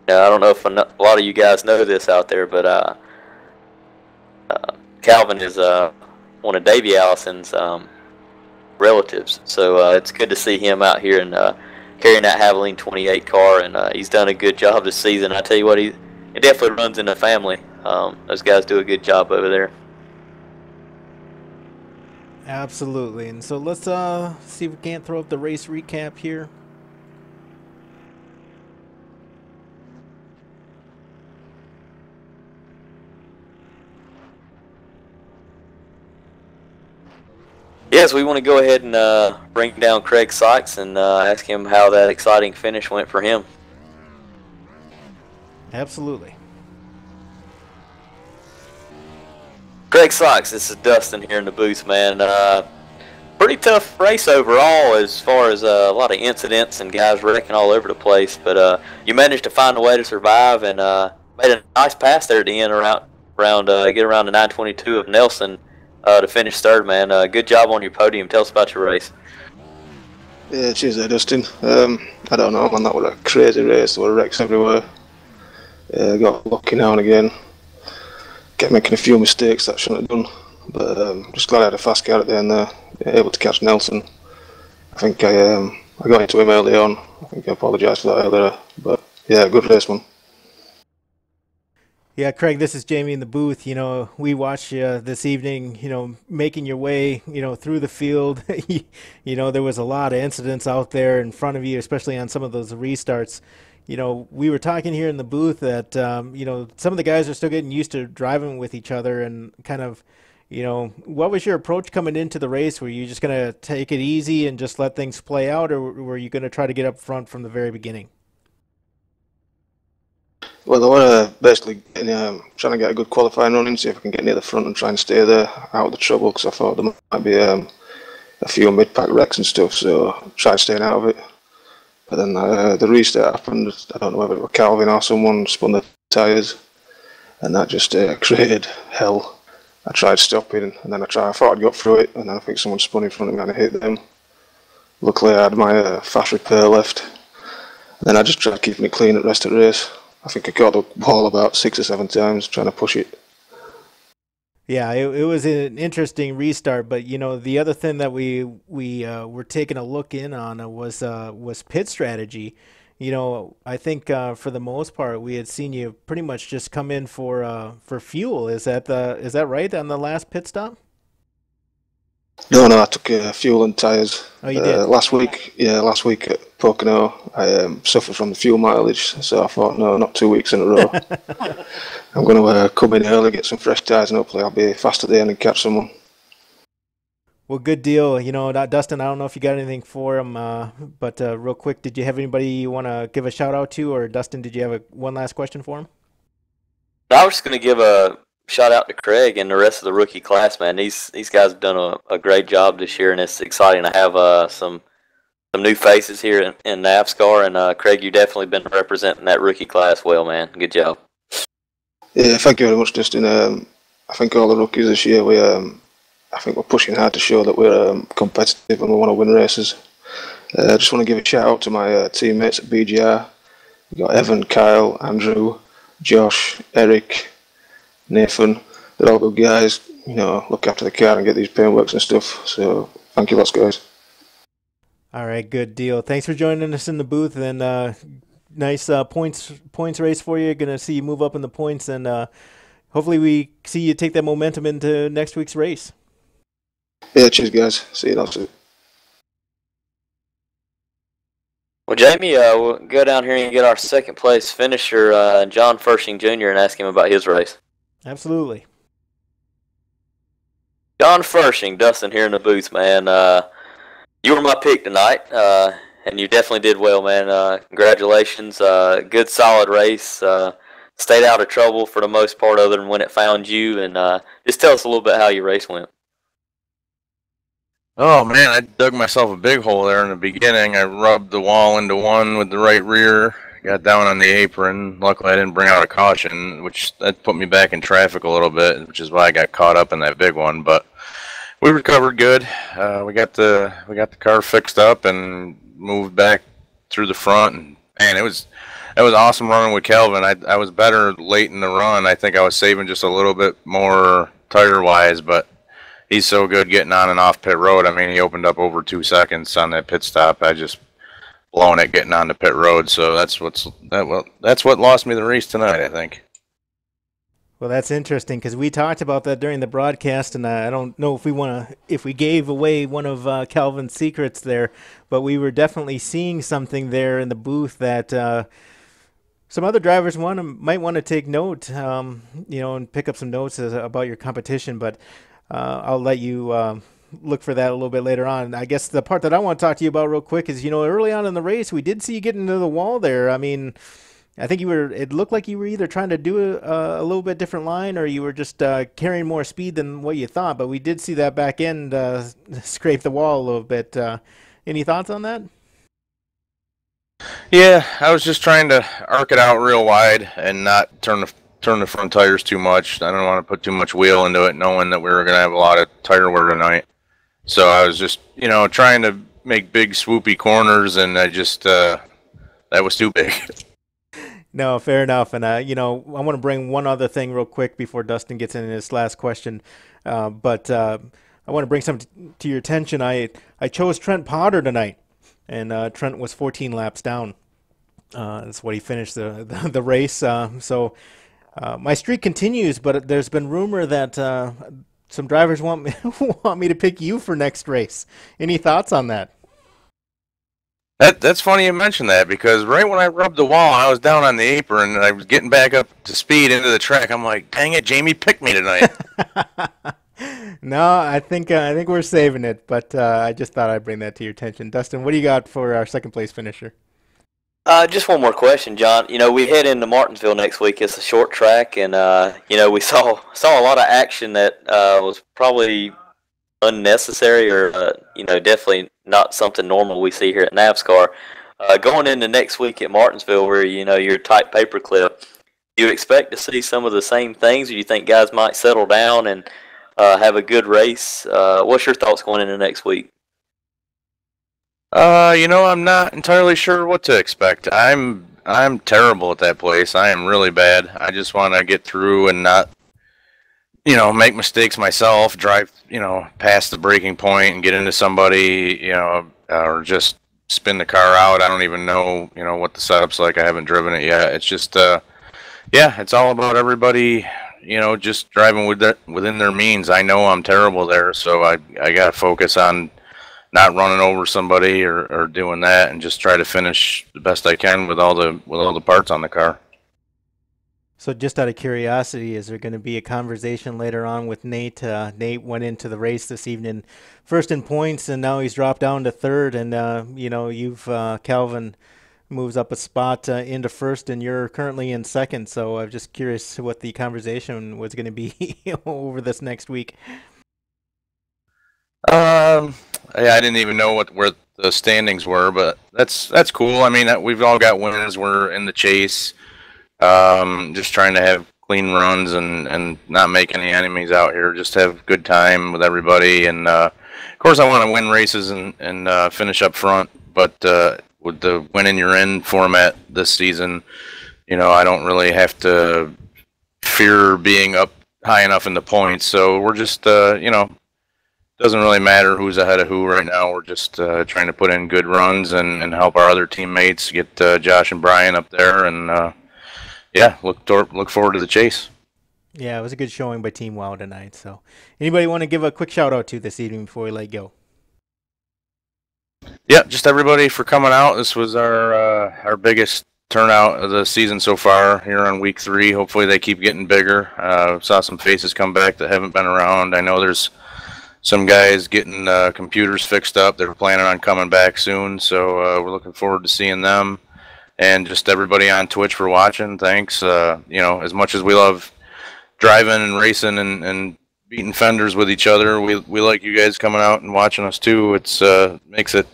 Now, I don't know if a lot of you guys know this out there, but Calvin is one of Davey Allison's relatives. So it's good to see him out here and carrying that Havoline 28 car, and he's done a good job this season. I tell you what, it definitely runs in the family. Those guys do a good job over there. Absolutely. And so let's see if we can't throw up the race recap here. Yes, we want to go ahead and bring down Craig Sykes and ask him how that exciting finish went for him. Absolutely. Craig Sykes, this is Dustin here in the booth, man. Pretty tough race overall as far as a lot of incidents and guys wrecking all over the place, but you managed to find a way to survive and made a nice pass there at the end get around the 922 of Nelson to finish third, man. Good job on your podium. Tell us about your race. Yeah, cheers there, Dustin. I don't know, man, that was a crazy race. There were wrecks everywhere. Got lucky now and again. Kept making a few mistakes that I shouldn't have done. But I'm just glad I had a fast car at the end there. Able to catch Nelson. I think I got into him early on. I think I apologised for that earlier. But yeah, good race, man. Yeah, Craig, this is Jamie in the booth. You know, we watched you this evening, you know, making your way, you know, through the field. You know, there was a lot of incidents out there in front of you, especially on some of those restarts. You know, we were talking here in the booth that, you know, some of the guys are still getting used to driving with each other and kind of, you know, what was your approach coming into the race? Were you just going to take it easy and just let things play out, or were you going to try to get up front from the very beginning? Well, I want to basically trying to get a good qualifying run in, see if I can get near the front and try and stay there out of the trouble, because I thought there might be a few mid-pack wrecks and stuff, so try staying out of it. But then the restart happened. I don't know whether it was Calvin or someone spun the tyres, and that just created hell. I tried stopping, and then I thought I'd got through it, and then I think someone spun in front of me and I hit them. Luckily I had my fast repair left. And then I just tried keeping it clean at the rest of the race. I think I caught the wall about 6 or 7 times trying to push it. Yeah, it was an interesting restart, but you know the other thing that we were taking a look in on was pit strategy. You know, I think for the most part we had seen you pretty much just come in for fuel. Is that right on the last pit stop? No, I took fuel and tyres. Oh, you did? Last week at Pocono, I suffered from the fuel mileage, so I thought, no, not 2 weeks in a row. I'm going to come in early, get some fresh tyres, and hopefully I'll be fast at the end and catch someone. Well, good deal. You know, Dustin, I don't know if you got anything for him, but real quick, did you have anybody you want to give a shout out to, or Dustin, did you have one last question for him? I was just going to give a shout out to Craig and the rest of the rookie class, man. These guys have done a great job this year, and it's exciting to have some new faces here in NAVSCAR. And Craig, you've definitely been representing that rookie class well, man. Good job. Yeah, thank you very much, Justin. I think all the rookies this year, I think we're pushing hard to show that we're competitive and we want to win races. I just want to give a shout out to my teammates at BGR. We've got Evan, Kyle, Andrew, Josh, Eric, Nathan. They're all good guys. You know, look after the car and get these paintworks and stuff. So thank you lots, guys. All right, good deal. Thanks for joining us in the booth, and nice points race for you. Gonna see you move up in the points, and hopefully we see you take that momentum into next week's race. Yeah, cheers, guys. See you next week. Well, Jamie, we'll go down here and get our second place finisher, John Fershing Jr., and ask him about his race. Absolutely. John Fershing, Dustin here in the booth, man. You were my pick tonight, and you definitely did well, man. Congratulations. Good, solid race. Stayed out of trouble for the most part other than when it found you. And just tell us a little bit how your race went. Oh, man, I dug myself a big hole there in the beginning. I rubbed the wall into one with the right rear, got down on the apron. Luckily, I didn't bring out a caution, which that put me back in traffic a little bit, which is why I got caught up in that big one. But we recovered good. We got the car fixed up and moved back through the front, and man, it was awesome running with Calvin. I was better late in the run. I think I was saving just a little bit more tire wise, but he's so good getting on and off pit road. I mean, he opened up over 2 seconds on that pit stop. I just blown it getting on the pit road. So that's what lost me the race tonight, I think. Well, that's interesting because we talked about that during the broadcast, and I don't know if we gave away one of Calvin's secrets there, but we were definitely seeing something there in the booth that some other drivers might want to take note, and pick up some notes about your competition. But I'll let you look for that a little bit later on. I guess the part that I want to talk to you about real quick is, early on in the race, we did see you get into the wall there. I mean, I think it looked like you were either trying to do a little bit different line or you were just carrying more speed than what you thought. But we did see that back end scrape the wall a little bit. Any thoughts on that? Yeah, I was just trying to arc it out real wide and not turn the front tires too much. I don't want to put too much wheel into it, knowing that we were going to have a lot of tire wear tonight. So I was just, trying to make big swoopy corners, and I just that was too big. No, fair enough. And, I want to bring one other thing real quick before Dustin gets into his last question. But I want to bring something to your attention. I chose Trent Potter tonight, and Trent was 14 laps down. That's what he finished the race. So my streak continues, but there's been rumor that some drivers want me to pick you for next race. Any thoughts on that? That's funny you mentioned that, because right when I rubbed the wall, I was down on the apron and I was getting back up to speed into the track. I'm like, dang it, Jamie picked me tonight. No, I think we're saving it, but I just thought I'd bring that to your attention. Dustin, what do you got for our second place finisher? Just one more question, John. We head into Martinsville next week. It's a short track, and we saw a lot of action that was probably unnecessary, or definitely not something normal we see here at NAVSCAR. Going into next week at Martinsville, where you're tight paperclip, do you expect to see some of the same things, or do you think guys might settle down and have a good race? What's your thoughts going into next week? I'm not entirely sure what to expect. I'm terrible at that place. I am really bad. I just want to get through and not, make mistakes myself, drive, past the breaking point and get into somebody, or just spin the car out. I don't even know, what the setup's like. I haven't driven it yet. It's just, it's all about everybody, just driving within their means. I know I'm terrible there, so I got to focus on not running over somebody or doing that, and just try to finish the best I can with all the parts on the car. So just out of curiosity, is there going to be a conversation later on with Nate? Nate went into the race this evening first in points, and now he's dropped down to third, and Calvin moves up a spot into first, and you're currently in second. So I'm just curious what the conversation was going to be over this next week. Yeah, I didn't even know where the standings were, but that's cool. I mean, we've all got winners. We're in the chase. Just trying to have clean runs and not make any enemies out here. Just have good time with everybody. And of course, I want to win races and finish up front. But with the win and you're in format this season, I don't really have to fear being up high enough in the points. So we're just doesn't really matter who's ahead of who right now. We're just trying to put in good runs and help our other teammates get Josh and Brian up there, and look forward to the chase. Yeah, it was a good showing by Team WOW tonight. So, anybody want to give a quick shout out to this evening before we let go? Yeah, just everybody for coming out. This was our biggest turnout of the season so far here on week 3. Hopefully they keep getting bigger. Saw some faces come back that haven't been around. I know there's some guys getting computers fixed up. They're planning on coming back soon, so we're looking forward to seeing them. And just everybody on Twitch for watching. Thanks. As much as we love driving and racing and beating fenders with each other, we like you guys coming out and watching us too. It's makes it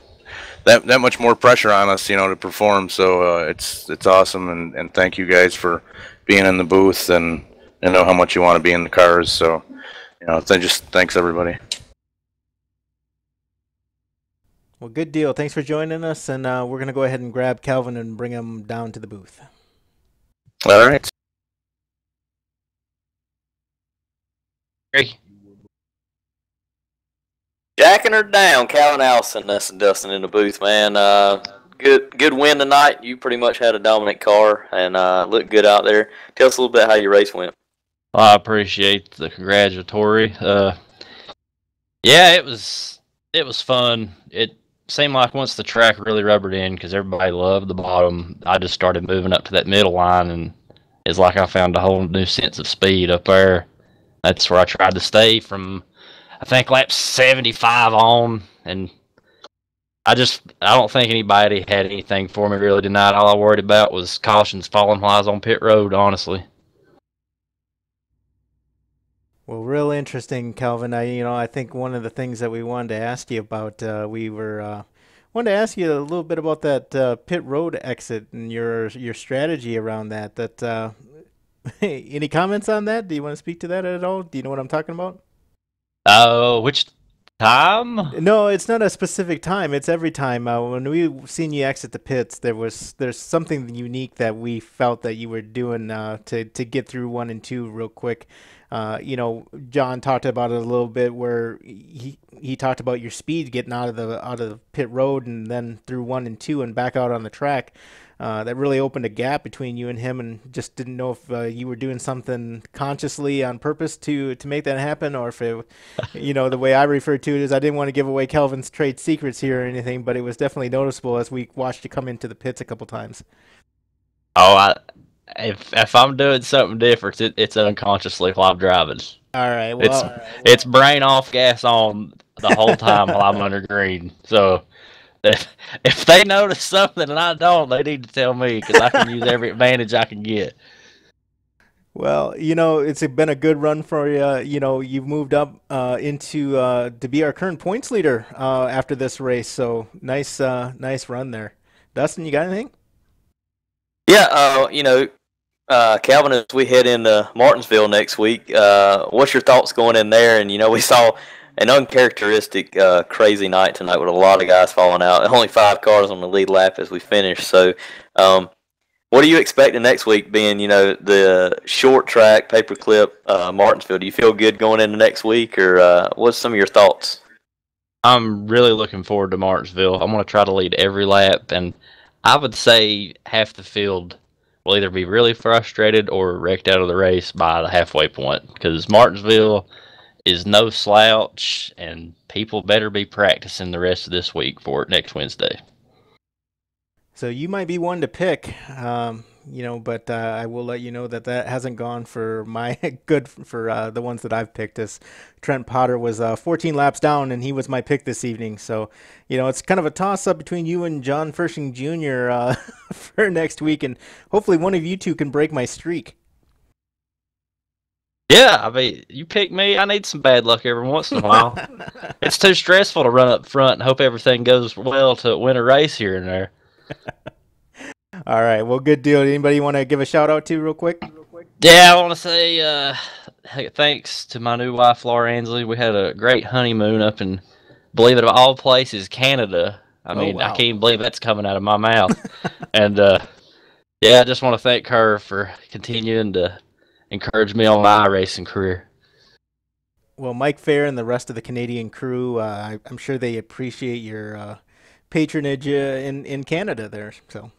that much more pressure on us, to perform. So it's awesome, and thank you guys for being in the booth, and I know how much you want to be in the cars. So thanks everybody. Well, good deal. Thanks for joining us, and we're going to go ahead and grab Calvin and bring him down to the booth. All right. Hey. Jacking her down, Calvin Allison. That's Dustin in the booth, man. Good win tonight. You pretty much had a dominant car and looked good out there. Tell us a little bit how your race went. Well, I appreciate the congratulatory. Yeah, it was fun. It seemed like once the track really rubbered in, because everybody loved the bottom, I just started moving up to that middle line, and it's like I found a whole new sense of speed up there. That's where I tried to stay from, I think, lap 75 on, and I don't think anybody had anything for me really tonight. All I worried about was cautions falling while I was on pit road, honestly. Well, real interesting, Calvin. I think one of the things that we wanted to ask you about, wanted to ask you a little bit about that pit road exit and your strategy around that. Any comments on that? Do you want to speak to that at all? Do you know what I'm talking about? Oh, which time? No, it's not a specific time. It's every time. When we've seen you exit the pits, there's something unique that we felt that you were doing to get through 1 and 2 real quick. John talked about it a little bit, where he talked about your speed getting out of the pit road and then through 1 and 2 and back out on the track. That really opened a gap between you and him, and just didn't know if you were doing something consciously on purpose to make that happen, or if it, the way I refer to it is, I didn't want to give away Kelvin's trade secrets here or anything, but it was definitely noticeable as we watched you come into the pits a couple times. Oh, if I'm doing something different, it's unconsciously while I'm driving. All right, well, it's brain off, gas on the whole time while I'm under green. So if they notice something and I don't, they need to tell me, because I can use every advantage I can get. Well, it's been a good run for you. You've moved up into to be our current points leader after this race. So nice run there. Dustin, you got anything? Yeah, Calvin, as we head into Martinsville next week, what's your thoughts going in there? And, we saw an uncharacteristic crazy night tonight with a lot of guys falling out. Only 5 cars on the lead lap as we finish. So what are you expecting next week, being, the short track, paperclip Martinsville? Do you feel good going into next week, or what's some of your thoughts? I'm really looking forward to Martinsville. I'm going to try to lead every lap, and I would say half the field will either be really frustrated or wrecked out of the race by the halfway point, because Martinsville is no slouch, and people better be practicing the rest of this week for it next Wednesday. So you might be one to pick, but I will let you know that hasn't gone for my good for the ones that I've picked. As Trent Potter was 14 laps down, and he was my pick this evening. So, it's kind of a toss-up between you and John Fershing Jr. For next week, and hopefully one of you two can break my streak. Yeah, I mean, you pick me. I need some bad luck every once in a while. It's too stressful to run up front and hope everything goes well to win a race here and there. All right, well, good deal. Anybody want to give a shout out to real quick? Yeah, I want to say thanks to my new wife, Laura Ansley. We had a great honeymoon up in, believe it of all places, Canada. I mean, wow. I can't even believe that's coming out of my mouth. And I just want to thank her for continuing to encourage me on my iRacing career. Well, Mike Fair and the rest of the Canadian crew, I'm sure they appreciate your patronage in Canada there. So.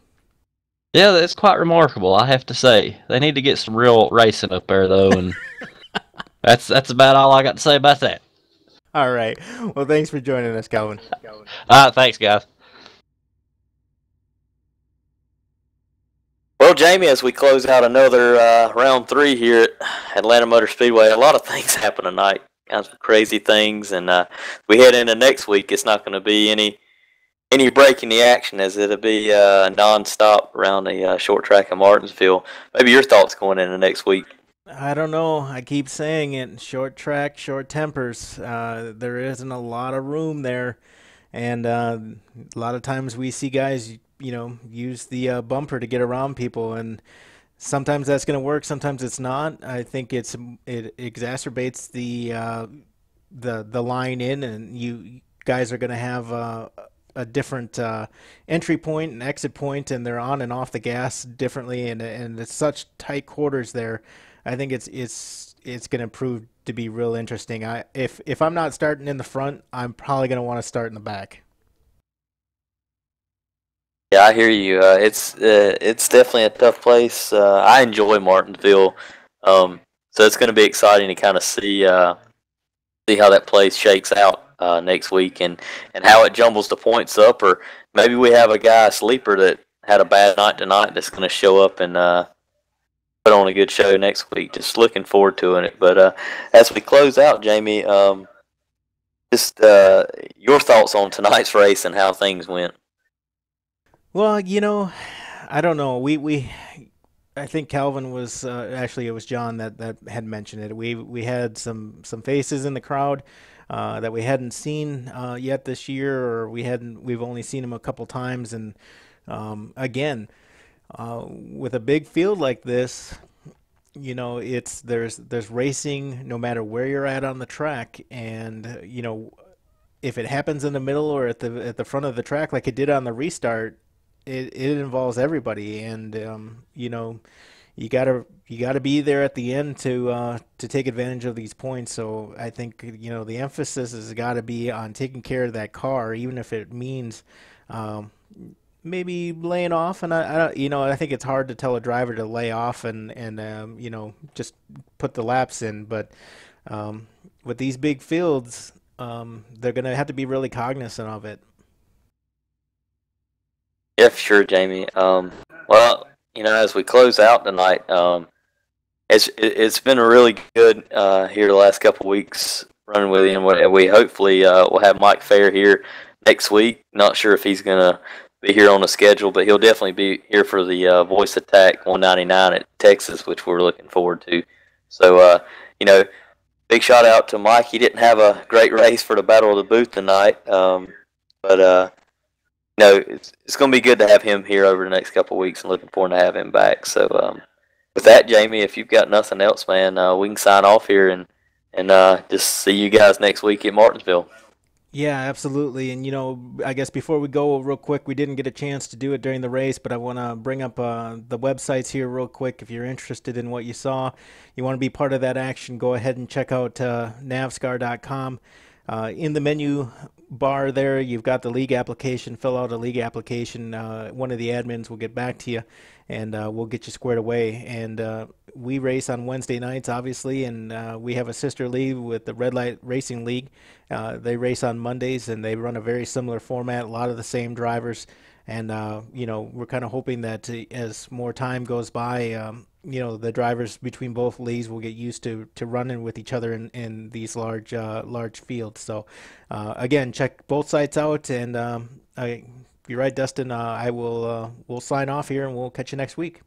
Yeah, that's quite remarkable, I have to say. They need to get some real racing up there, though, and that's about all I got to say about that. All right. Well, thanks for joining us, Calvin. Thanks, guys. Well, Jamie, as we close out another round 3 here at Atlanta Motor Speedway, a lot of things happen tonight, kinds of crazy things, and we head into next week. It's not going to be any break in the action, as it'll be non-stop around the short track of Martinsville. Maybe your thoughts going into next week? I don't know. I keep saying it. Short track, short tempers. There isn't a lot of room there. And a lot of times we see guys, use the bumper to get around people. And sometimes that's going to work. Sometimes it's not. I think it exacerbates the line in, and you guys are going to have a a different entry point and exit point, and they're on and off the gas differently, and it's such tight quarters there. I think it's going to prove to be real interesting. If I'm not starting in the front, I'm probably going to want to start in the back. Yeah, I hear you. It's definitely a tough place. I enjoy Martinsville, so it's going to be exciting to kind of see how that place shakes out next week, and how it jumbles the points up, or maybe we have a guy, a sleeper, that had a bad night tonight that's going to show up and put on a good show next week. Just looking forward to it. But as we close out, Jamie, just your thoughts on tonight's race and how things went. Well, I don't know. I think Calvin was actually it was John that had mentioned it. We had some faces in the crowd that we hadn't seen yet this year, or we've only seen them a couple times, and again, with a big field like this, there's racing no matter where you're at on the track, and if it happens in the middle or at the front of the track like it did on the restart, it involves everybody, and you gotta be there at the end to take advantage of these points. So I think the emphasis has got to be on taking care of that car, even if it means maybe laying off. And I think it's hard to tell a driver to lay off and just put the laps in, but with these big fields, they're gonna have to be really cognizant of it. Yeah, for sure, Jamie. Well, as we close out tonight, it's been really good here the last couple of weeks running with you, and we hopefully will have Mike Fair here next week. Not sure if he's gonna be here on the schedule, but he'll definitely be here for the Voice Attack 199 at Texas, which we're looking forward to. So, big shout out to Mike. He didn't have a great race for the Battle of the Booth tonight, but it's going to be good to have him here over the next couple of weeks, and looking forward to have him back. So, with that, Jamie, if you've got nothing else, man, we can sign off here and just see you guys next week at Martinsville. Yeah, absolutely. And I guess before we go real quick, we didn't get a chance to do it during the race, but I want to bring up the websites here real quick. If you're interested in what you saw, you want to be part of that action, go ahead and check out NAVSCAR.com. In the menu bar there, you've got the league application. Fill out a league application. One of the admins will get back to you, and we'll get you squared away. And we race on Wednesday nights, obviously, and we have a sister league with the Red Light Racing League. They race on Mondays, and they run a very similar format, a lot of the same drivers. And, we're kind of hoping that as more time goes by, the drivers between both leagues will get used to running with each other in these large fields. So, again, check both sites out. And you're right, Dustin. We'll sign off here, and we'll catch you next week.